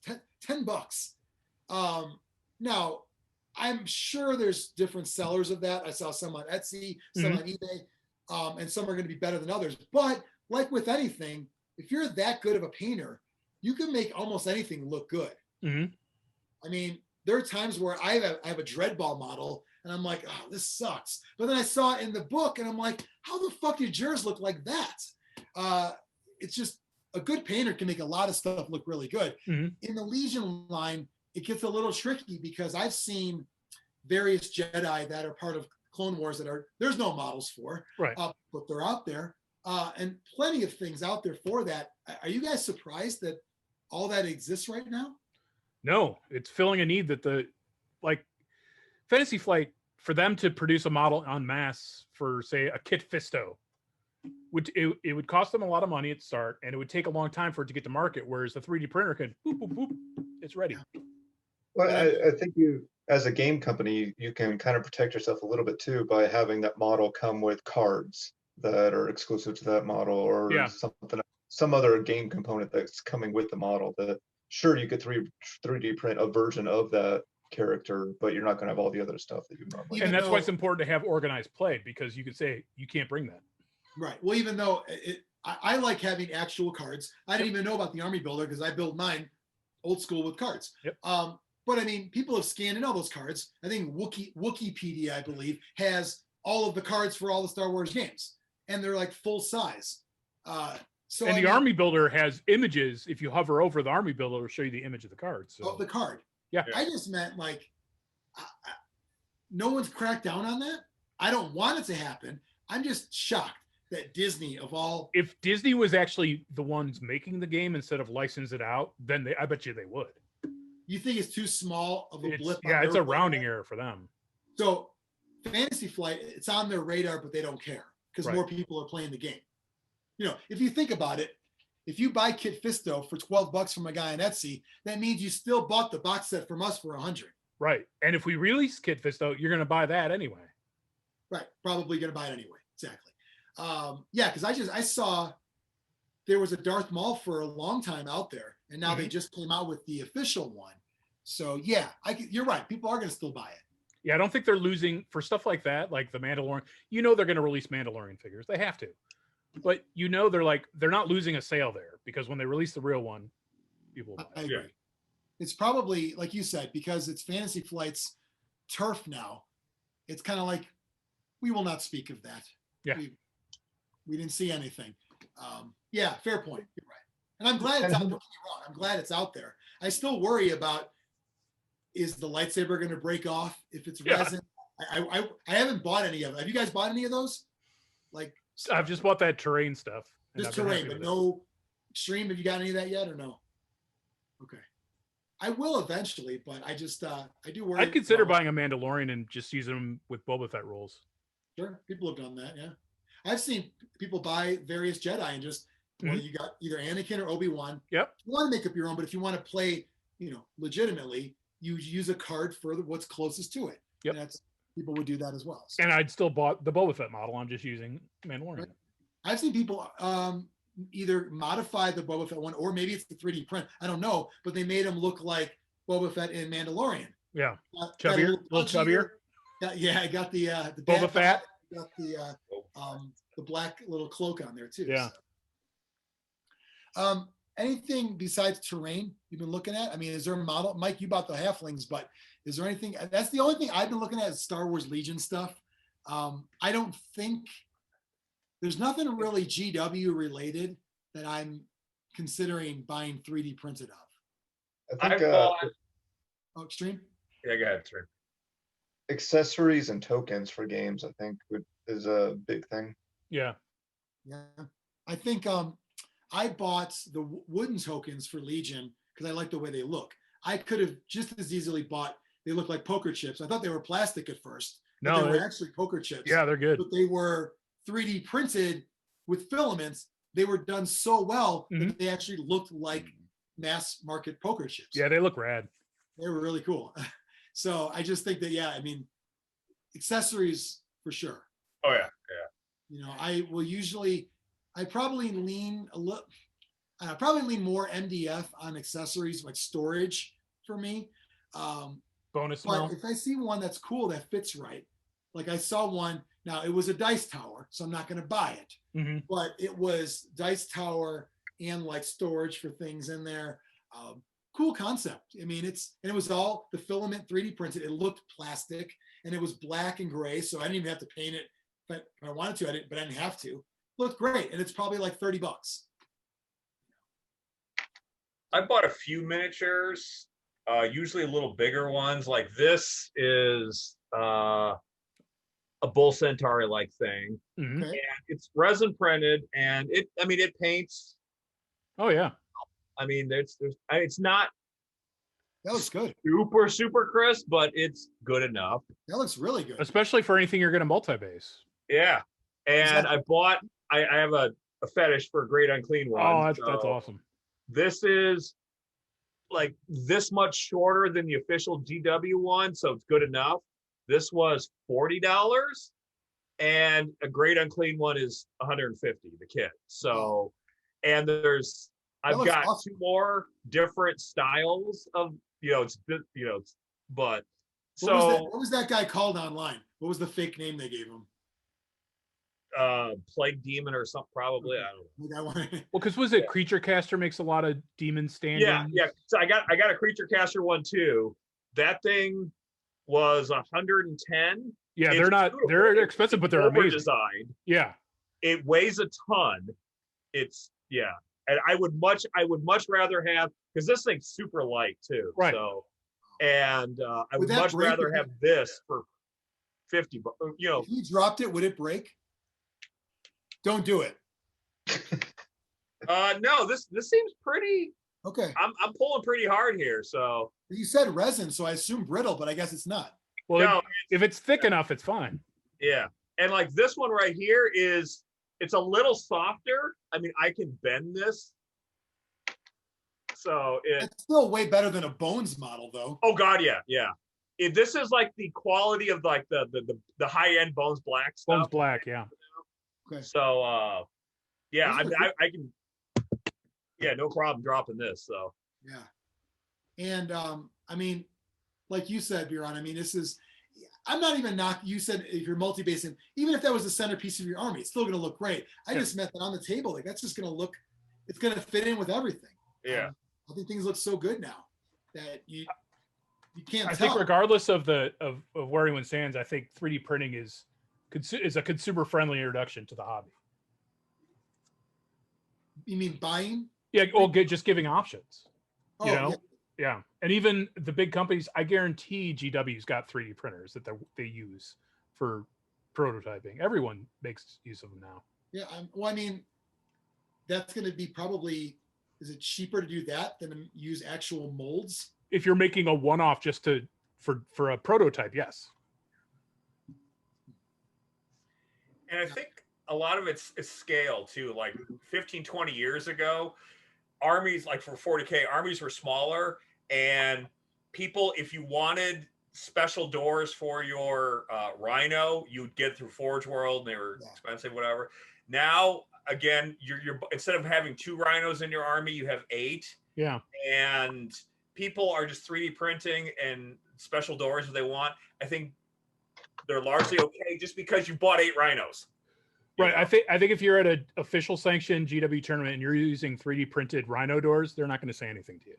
Speaker 2: $10. Now, I'm sure there's different sellers of that. I saw some on Etsy, some on eBay, and some are going to be better than others. But like with anything, if you're that good of a painter, you can make almost anything look good. I mean, there are times where I have a Dreadball model, and I'm like, oh, this sucks. But then I saw it in the book, and I'm like, how the fuck did yours look like that? It's just a good painter can make a lot of stuff look really good. In the Legion line, it gets a little tricky because I've seen various Jedi that are part of Clone Wars that there's no models for,
Speaker 1: right?
Speaker 2: But they're out there, and plenty of things out there for that. Are you guys surprised that all that exists right now?
Speaker 1: No, it's filling a need that Fantasy Flight, for them to produce a model en masse for, say, a Kit Fisto, it would cost them a lot of money at the start, and it would take a long time for it to get to market, whereas the 3D printer could boop, boop, boop, it's ready.
Speaker 4: Well, I think you, as a game company, you can kind of protect yourself a little bit too by having that model come with cards that are exclusive to that model, or some other game component that's coming with the model. That sure, you could 3D print a version of that character, but you're not going to have all the other stuff that you normally.
Speaker 1: And that's why it's important to have organized play, because you could say you can't bring that.
Speaker 2: Right. Well, even though I like having actual cards. I didn't even know about the Army Builder because I build mine old school with cards.
Speaker 1: Yep.
Speaker 2: But I mean, people have scanned in all those cards. I think Wikipedia, I believe, has all of the cards for all the Star Wars games, and they're like full size. So
Speaker 1: the Army Builder has images. If you hover over the Army Builder, it'll show you the image of the card. So.
Speaker 2: Of the card.
Speaker 1: Yeah.
Speaker 2: I just meant like, no one's cracked down on that. I don't want it to happen. I'm just shocked that Disney, of all,
Speaker 1: if Disney was actually the ones making the game instead of license it out, then I bet you they would.
Speaker 2: You think it's too small of a blip?
Speaker 1: Yeah, it's a rounding error for them.
Speaker 2: So Fantasy Flight, it's on their radar, but they don't care because more people are playing the game. You know, if you think about it, if you buy Kit Fisto for $12 from a guy on Etsy, that means you still bought the box set from us for $100.
Speaker 1: Right. And if we release Kit Fisto, you're going to buy that anyway.
Speaker 2: Right. Probably going to buy it anyway. Exactly. Yeah, because I saw there was a Darth Maul for a long time out there, and now they just came out with the official one. So yeah, you're right. People are going to still buy it.
Speaker 1: Yeah, I don't think they're losing for stuff like that, like the Mandalorian. You know they're going to release Mandalorian figures. They have to. But you know they're not losing a sale there, because when they release the real one, people will buy it.
Speaker 2: I agree. Yeah. It's probably, like you said, because it's Fantasy Flight's turf now. It's kind of like, we will not speak of that.
Speaker 1: Yeah.
Speaker 2: We didn't see anything. Yeah, fair point. You're right. And I'm glad it's out there. I'm glad it's out there. I still worry about, is the lightsaber going to break off if it's resin? I haven't bought any of it. Have you guys bought any of those? Like,
Speaker 1: I've just bought that terrain stuff.
Speaker 2: Just terrain, but no Xtreme. Have you got any of that yet or no? Okay. I will eventually, but I just, I do worry.
Speaker 1: I'd consider buying a Mandalorian and just using them with Boba Fett rolls.
Speaker 2: Sure. People have done that. Yeah. I've seen people buy various Jedi and just, well, you got either Anakin or Obi-Wan.
Speaker 1: Yep.
Speaker 2: You want to make up your own, but if you want to play, legitimately, you use a card for what's closest to it.
Speaker 1: Yep.
Speaker 2: And people would do that as well. So.
Speaker 1: And I'd still bought the Boba Fett model. I'm just using Mandalorian.
Speaker 2: Right. I've seen people either modify the Boba Fett one, or maybe it's the 3D print. I don't know, but they made him look like Boba Fett in Mandalorian.
Speaker 1: Yeah. Chubbier, a little chubbier.
Speaker 2: Yeah, I got the
Speaker 1: Boba Fett.
Speaker 2: Got the black little cloak on there too.
Speaker 1: Yeah.
Speaker 2: So. anything besides terrain you've been looking at? I mean, is there a model? Mike, you bought the halflings, but is there anything? That's the only thing I've been looking at is Star Wars Legion stuff. I don't think there's nothing really GW related that I'm considering buying 3D printed of.
Speaker 4: I think
Speaker 3: bought.
Speaker 2: Oh, Xtreme?
Speaker 3: Yeah, go ahead, Xtreme.
Speaker 4: accessories and tokens for games, I think, is a big thing.
Speaker 1: Yeah.
Speaker 2: Yeah. I think I bought the wooden tokens for Legion because I like the way they look. I could have just as easily bought, they look like poker chips. I thought they were plastic at first. But
Speaker 1: No,
Speaker 2: they were actually poker chips.
Speaker 1: Yeah, they're good.
Speaker 2: But they were 3D printed with filaments. They were done so well that they actually looked like mass market poker chips.
Speaker 1: Yeah, they look rad.
Speaker 2: They were really cool. So I just think that, yeah, I mean, accessories for sure.
Speaker 3: Oh yeah, yeah.
Speaker 2: You know, I probably lean a little, probably lean more MDF on accessories like storage for me.
Speaker 1: Bonus
Speaker 2: But
Speaker 1: amount.
Speaker 2: if I see one that's cool that fits right, like I saw one, now it was a dice tower, so I'm not going to buy it, but it was dice tower and like storage for things in there. Cool concept. I mean, it was all the filament 3D printed. It looked plastic and it was black and gray, so I didn't even have to paint it. But if I wanted to, I didn't, but I didn't have to. Looked great, and it's probably like $30.
Speaker 3: I bought a few miniatures, usually a little bigger ones. Like this is a bull centaur like thing,
Speaker 1: Mhm.
Speaker 2: Okay.
Speaker 3: and it's resin printed, and it paints.
Speaker 1: Oh yeah.
Speaker 3: I mean, it's not
Speaker 2: That looks good.
Speaker 3: super crisp, but it's good enough.
Speaker 2: That looks really good.
Speaker 1: Especially for anything you're going to multi-base.
Speaker 3: Yeah, and
Speaker 2: Exactly.
Speaker 3: I bought. I have a fetish for great unclean
Speaker 1: Oh,
Speaker 3: ones.
Speaker 1: that's awesome.
Speaker 3: This is like this much shorter than the official GW one, so it's good enough. This was $40, and a great unclean one is $150, the kit. So, and I've
Speaker 2: looks
Speaker 3: got
Speaker 2: awesome.
Speaker 3: 2 more different styles of, but
Speaker 2: What was that guy called online? What was the fake name they gave him?
Speaker 3: Plague Demon or something, probably. I don't know.
Speaker 2: That one.
Speaker 1: Well, because was it Creature Caster makes a lot of demon standing?
Speaker 3: Yeah. So I got a Creature Caster one too. That thing was 110.
Speaker 1: Yeah,
Speaker 3: It's
Speaker 1: they're not.
Speaker 3: beautiful.
Speaker 1: They're expensive, but they're amazing.
Speaker 3: Designed.
Speaker 1: Yeah.
Speaker 3: It weighs a ton. It's and I would much rather have, because this thing's super light too.
Speaker 1: Right.
Speaker 3: So, and I would
Speaker 2: that
Speaker 3: much
Speaker 2: break
Speaker 3: rather
Speaker 2: if
Speaker 3: have this for $50.
Speaker 2: If you dropped it, would it break? Don't do it.
Speaker 3: No, this seems pretty.
Speaker 2: Okay.
Speaker 3: I'm pulling pretty hard here. So
Speaker 2: You said resin, so I assume brittle, but I guess it's not.
Speaker 1: Well,
Speaker 3: no,
Speaker 1: if it's thick enough, it's fine.
Speaker 3: yeah, and like this one right here it's a little softer. I mean, I can bend this. So
Speaker 2: It's still way better than a Bones model, though.
Speaker 3: oh god, yeah. This is like the quality of like the high end Bones Black stuff.
Speaker 1: Bones black, yeah.
Speaker 2: Okay.
Speaker 3: So yeah, I
Speaker 2: Those
Speaker 3: mean,
Speaker 2: are
Speaker 3: I can, no problem dropping this. So
Speaker 2: Yeah. And I mean, like you said, Biran, I mean, I'm not even you said if you're multi-basing, even if that was the centerpiece of your army, it's still going to look great. I just meant that on the table, like that's just going to look, it's going to fit in with everything.
Speaker 3: yeah.
Speaker 2: I think things look so good now that you can't
Speaker 1: I
Speaker 2: tell.
Speaker 1: think regardless of where anyone stands, I think 3D printing is a consumer friendly introduction to the hobby.
Speaker 2: You mean buying?
Speaker 1: Yeah, or just giving options.
Speaker 2: Oh,
Speaker 1: You know? Yeah. And even the big companies, I guarantee GW's got 3D printers that they use for prototyping. Everyone makes use of them now.
Speaker 2: Yeah. Well, I mean, that's going to be probably, is it cheaper to do that than to use actual molds?
Speaker 1: If you're making a one-off just for a prototype, yes.
Speaker 3: And I think a lot of it's scale too. Like 15, 20 years ago, armies, like for 40K, armies were smaller, and people, if you wanted special doors for your Rhino, you'd get through Forge World, and they were expensive, whatever. Now, again, you're instead of having 2 Rhinos in your army, you have 8.
Speaker 1: Yeah.
Speaker 3: And people are just 3D printing and special doors if they want. I think they're largely okay just because you bought 8 Rhinos.
Speaker 1: Right. I think if you're at an official sanctioned GW tournament and you're using 3D printed Rhino doors, they're not going to say anything to you.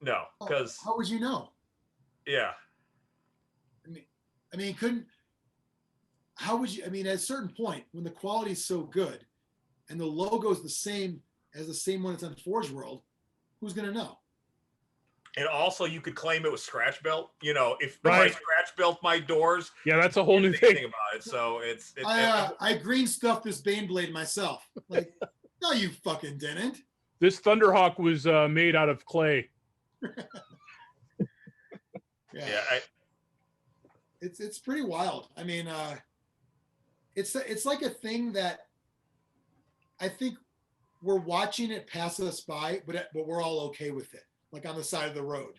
Speaker 3: No, because
Speaker 2: how would you know?
Speaker 3: Yeah.
Speaker 2: I mean, how would you? I mean, at a certain point, when the quality is so good, and the logo is the same as the same one that's on Forge World, who's going to know?
Speaker 3: And also, you could claim it was scratch built. You know, if I
Speaker 1: Right.
Speaker 3: scratch built my doors,
Speaker 1: Yeah, that's a whole new
Speaker 3: think
Speaker 1: thing.
Speaker 3: about it. So it's
Speaker 2: I green stuffed this Baneblade myself. Like, no, you fucking didn't.
Speaker 1: This Thunderhawk was made out of clay.
Speaker 3: yeah.
Speaker 2: It's pretty wild. I mean, it's like a thing that I think we're watching it pass us by, but we're all okay with it, like on the side of the road,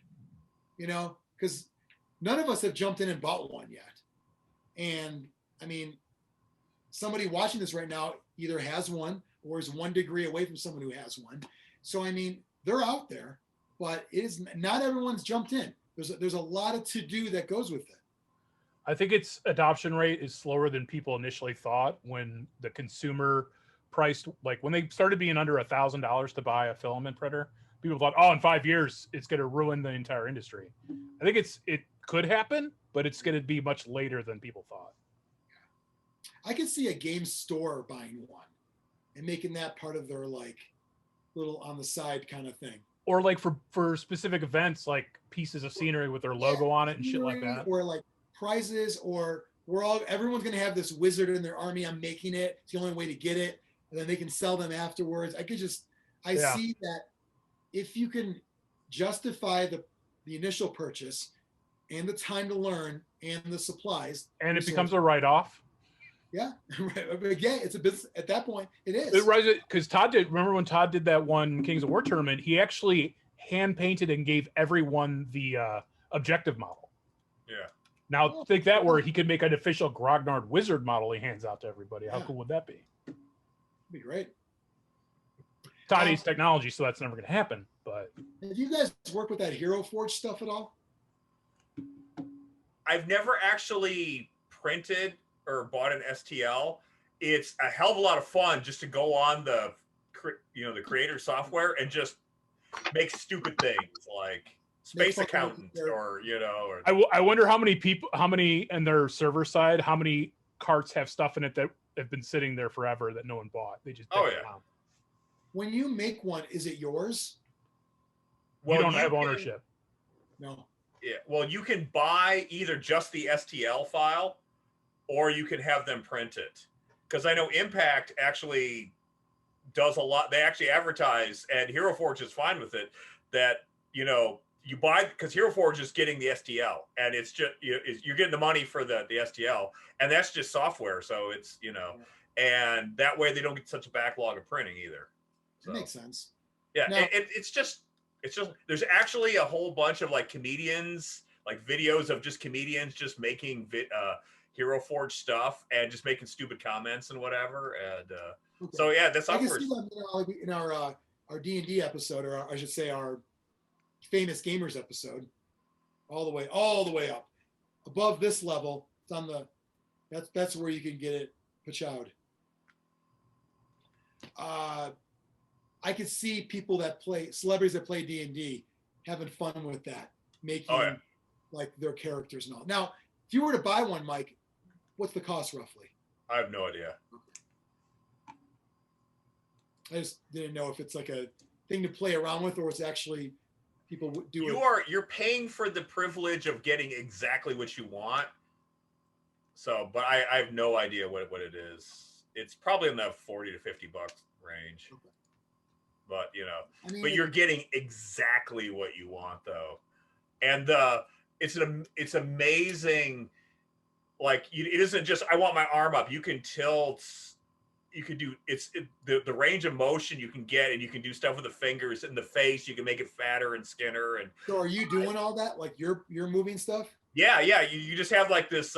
Speaker 2: you know, because none of us have jumped in and bought one yet. And I mean, somebody watching this right now either has one or is 1 degree away from someone who has one. So I mean, they're out there, but it is not everyone's jumped in. There's a lot of to do that goes with it.
Speaker 1: I think its adoption rate is slower than people initially thought when the consumer priced, like when they started being under $1,000 to buy a filament printer, people thought, oh, in 5 years, it's going to ruin the entire industry. I think it could happen, but it's going to be much later than people thought.
Speaker 2: I could see a game store buying one and making that part of their like little on the side kind of thing.
Speaker 1: Or like for specific events, like pieces of scenery with their logo on it and shit like that.
Speaker 2: Or like prizes, or everyone's gonna have this wizard in their army. I'm making it. It's the only way to get it, and then they can sell them afterwards. I see that if you can justify the initial purchase and the time to learn and the supplies,
Speaker 1: and it becomes a write-off.
Speaker 2: Yeah, again, it's a business at that point. It is.
Speaker 1: It rises because Todd did. Remember when Todd did that one Kings of War tournament? He actually hand painted and gave everyone the objective model.
Speaker 3: Yeah.
Speaker 1: Now think that where he could make an official Grognard wizard model he hands out to everybody. How cool would that be?
Speaker 2: That'd be great.
Speaker 1: Todd hates technology, so that's never going to happen. But
Speaker 2: have you guys worked with that Hero Forge stuff at all?
Speaker 3: I've never actually printed or bought an STL. It's a hell of a lot of fun just to go on the creator software and just make stupid things like Space Accountant or
Speaker 1: I wonder how many in their server side, how many carts have stuff in it that have been sitting there forever that no one bought. They just
Speaker 2: When you make one, is it yours?
Speaker 1: Well, you don't have ownership.
Speaker 2: No.
Speaker 3: Yeah. Well, you can buy either just the STL file or you can have them print it. Because I know Impact actually does a lot. They actually advertise, and Hero Forge is fine with it, that, you buy, because Hero Forge is getting the STL, and it's just, you're getting the money for the STL, and that's just software. So it's, and that way they don't get such a backlog of printing either. So,
Speaker 2: that makes sense.
Speaker 3: Yeah. Now, it's just, there's actually a whole bunch of like comedians, like videos of just comedians just making Hero Forge stuff and just making stupid comments and whatever. And so yeah, that's
Speaker 2: I can see that in our D&D episode, or I should say our famous gamers episode, all the way up above this level. It's on the that's where you can get it pachowed. I could see celebrities that play D&D having fun with that, making like their characters and all. Now, if you were to buy one, Mike, what's the cost roughly?
Speaker 3: I have no idea.
Speaker 2: I just didn't know if it's like a thing to play around with, or it's actually people do it.
Speaker 3: You're paying for the privilege of getting exactly what you want. So, but I have no idea what it is. It's probably in the $40 to $50 range. Okay. But but you're getting exactly what you want though, and it's amazing. Like it isn't just I want my arm up. You can tilt. You can do the range of motion you can get, and you can do stuff with the fingers and the face. You can make it fatter and skinner. And
Speaker 2: so, are you doing all that? Like you're moving stuff?
Speaker 3: Yeah. You just have like this.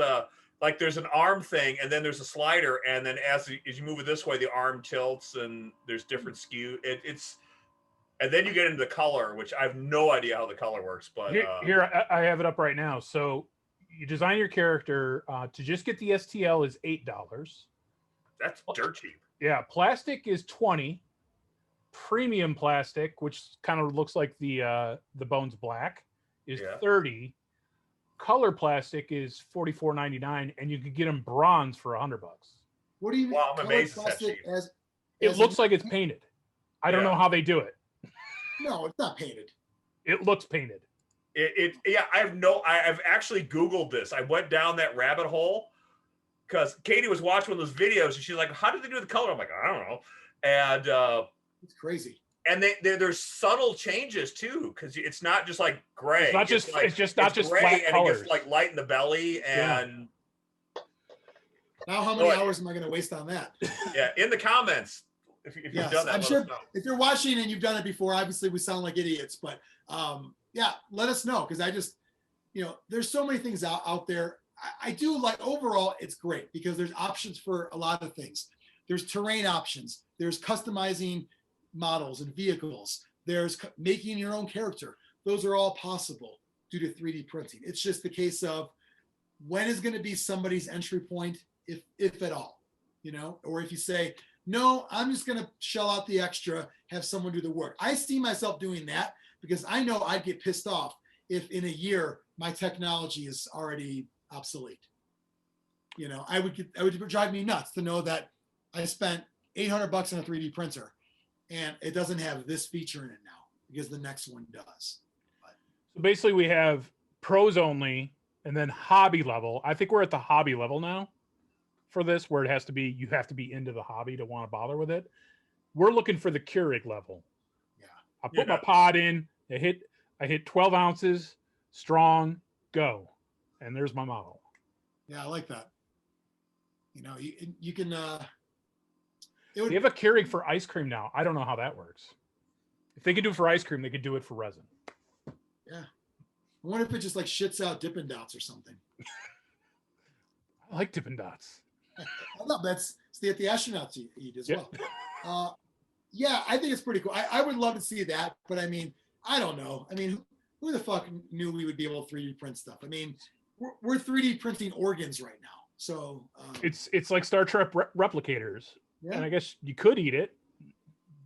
Speaker 3: Like there's an arm thing, and then there's a slider, and then as you move it this way, the arm tilts, and there's different skew. And then you get into the color, which I have no idea how the color works. But
Speaker 1: here I have it up right now. So you design your character to just get the STL is $8.
Speaker 3: That's dirt cheap.
Speaker 1: Yeah, plastic is 20. Premium plastic, which kind of looks like the bone's black, is 30. Color plastic is $44.99, and you could get them bronze for $100.
Speaker 2: What do you mean?
Speaker 3: Wow, I'm amazed it's that cheap.
Speaker 1: It looks like it's painted. I don't know how they do it.
Speaker 2: No, it's not painted.
Speaker 1: It looks painted.
Speaker 3: I've actually Googled this. I went down that rabbit hole because Katie was watching one of those videos and she's like, how did they do the color? I'm like, I don't know. And
Speaker 2: it's crazy.
Speaker 3: And there's subtle changes too, because it's not just like gray.
Speaker 1: It's just not just
Speaker 3: gray
Speaker 1: flat
Speaker 3: and
Speaker 1: colors.
Speaker 3: it gets like light in the belly and
Speaker 2: now how many hours am I going to waste on that?
Speaker 3: Yeah, in the comments if you've done that.
Speaker 2: I'm sure if you're watching and you've done it before, obviously we sound like idiots, but yeah, let us know, because I just, there's so many things out there. I do like, overall, it's great because there's options for a lot of things. There's terrain options. There's customizing models and vehicles. There's making your own character. Those are all possible due to 3D printing. It's just the case of when is going to be somebody's entry point, if at all, or if you say, no, I'm just going to shell out the extra, have someone do the work. I see myself doing that because I know I'd get pissed off if in a year my technology is already obsolete. I would drive me nuts to know that I spent $800 on a 3D printer and it doesn't have this feature in it now because the next one does.
Speaker 1: So basically we have pros only and then hobby level. I think we're at the hobby level now for this, where you have to be into the hobby to want to bother with it. We're looking for the Keurig level.
Speaker 2: Yeah.
Speaker 1: I put my pod in, I hit 12 ounces, strong, go. And there's my model.
Speaker 2: Yeah, I like that. You can
Speaker 1: they have a Keurig for ice cream now. I don't know how that works. If they could do it for ice cream, they could do it for resin.
Speaker 2: Yeah. I wonder if it just like shits out Dippin' Dots or something.
Speaker 1: I like Dippin' Dots.
Speaker 2: No, that's the astronauts eat as well. Yeah, I think it's pretty cool. I would love to see that, but I mean, I don't know. I mean, who the fuck knew we would be able to 3D print stuff? I mean, we're 3D printing organs right now. So
Speaker 1: it's like Star Trek replicators.
Speaker 2: Yeah.
Speaker 1: And I guess you could eat it.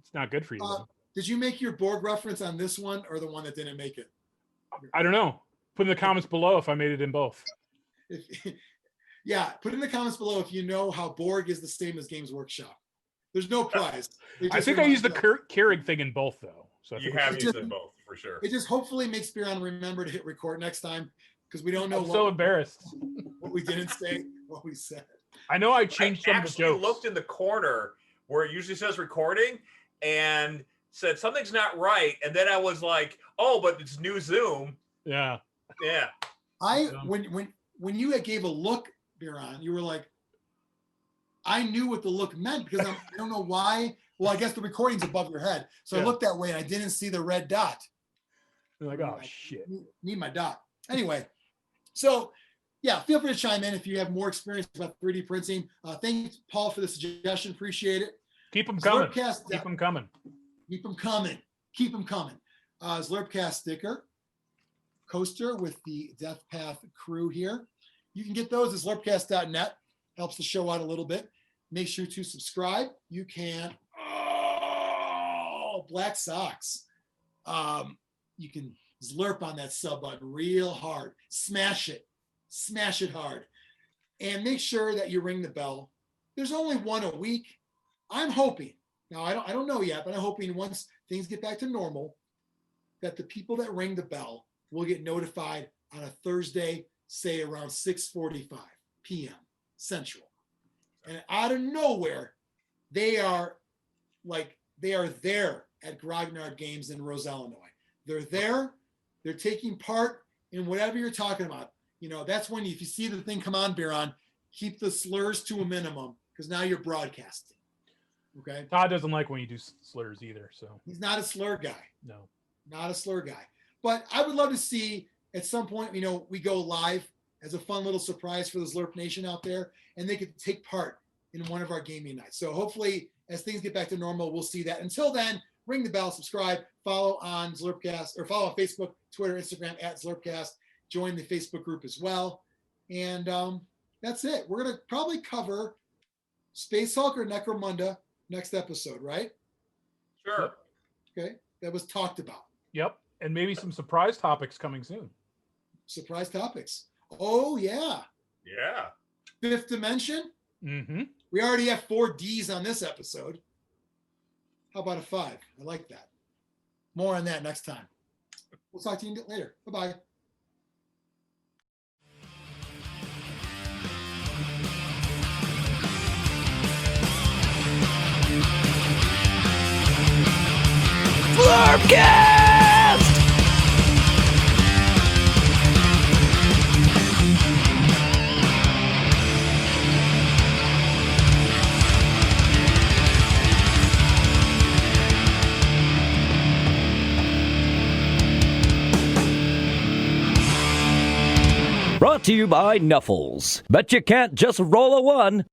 Speaker 1: It's not good for you.
Speaker 2: Did you make your Borg reference on this one or the one that didn't make it?
Speaker 1: I don't know. Put in the comments below if I made it in both.
Speaker 2: Yeah, put in the comments below if you know how Borg is the same as Games Workshop. There's no prize.
Speaker 1: I think I used the Keurig thing in both, though. So
Speaker 3: you have used it both, for sure.
Speaker 2: It just hopefully makes Biran remember to hit record next time, because we don't know.
Speaker 1: I'm so embarrassed.
Speaker 2: What we didn't say, what we said.
Speaker 1: I know I changed some of the jokes.
Speaker 3: I looked in the corner where it usually says recording and said something's not right. And then I was like, oh, but it's new Zoom.
Speaker 1: Yeah.
Speaker 3: Yeah.
Speaker 2: When you gave a look, Biran, you were like, I knew what the look meant because I don't know why. Well, I guess the recording's above your head. So I looked that way and I didn't see the red dot.
Speaker 1: You're like, oh, shit.
Speaker 2: Need my dot. Anyway, so yeah, feel free to chime in if you have more experience about 3D printing. Thanks, Paul, for the suggestion. Appreciate it.
Speaker 1: Keep them coming.
Speaker 2: Zlurpcast,
Speaker 1: Keep them coming.
Speaker 2: Keep them coming. Keep them coming. Zlurpcast sticker, coaster with the Death Path crew here. You can get those at zlurpcast.net. Helps the show out a little bit. Make sure to subscribe. You can. Oh, black socks. You can Zlurp on that sub button real hard. Smash it. Smash it hard. And make sure that you ring the bell. There's only one a week. I'm hoping. Now, I don't know yet, but I'm hoping once things get back to normal, that the people that ring the bell will get notified on a Thursday, say around 6:45 p.m. Central. And out of nowhere, they are there at Grognard Games in Rose, Illinois. They're there. They're taking part in whatever you're talking about. That's when if you see the thing come on, Biran, keep the slurs to a minimum because now you're broadcasting. Okay.
Speaker 1: Todd doesn't like when you do slurs either. So
Speaker 2: he's not a slur guy.
Speaker 1: No,
Speaker 2: not a slur guy. But I would love to see at some point, we go live as a fun little surprise for the Zlurp Nation out there, and they could take part in one of our gaming nights. So hopefully, as things get back to normal, we'll see that. Until then, ring the bell, subscribe, follow on Zlurpcast, or follow on Facebook, Twitter, Instagram at Zlurpcast. Join the Facebook group as well. And that's it. We're going to probably cover Space Hulk or Necromunda next episode, right?
Speaker 3: Sure.
Speaker 2: Okay, that was talked about.
Speaker 1: Yep. And maybe some surprise topics coming soon.
Speaker 2: Surprise topics. Oh, yeah.
Speaker 3: Yeah.
Speaker 2: Fifth Dimension.
Speaker 1: Mm-hmm.
Speaker 2: We already have 4 Ds on this episode. How about a 5? I like that. More on that next time. We'll talk to you later. Bye-bye.
Speaker 5: Zlurpcast! Brought to you by Nuffles. Bet you can't just roll a 1.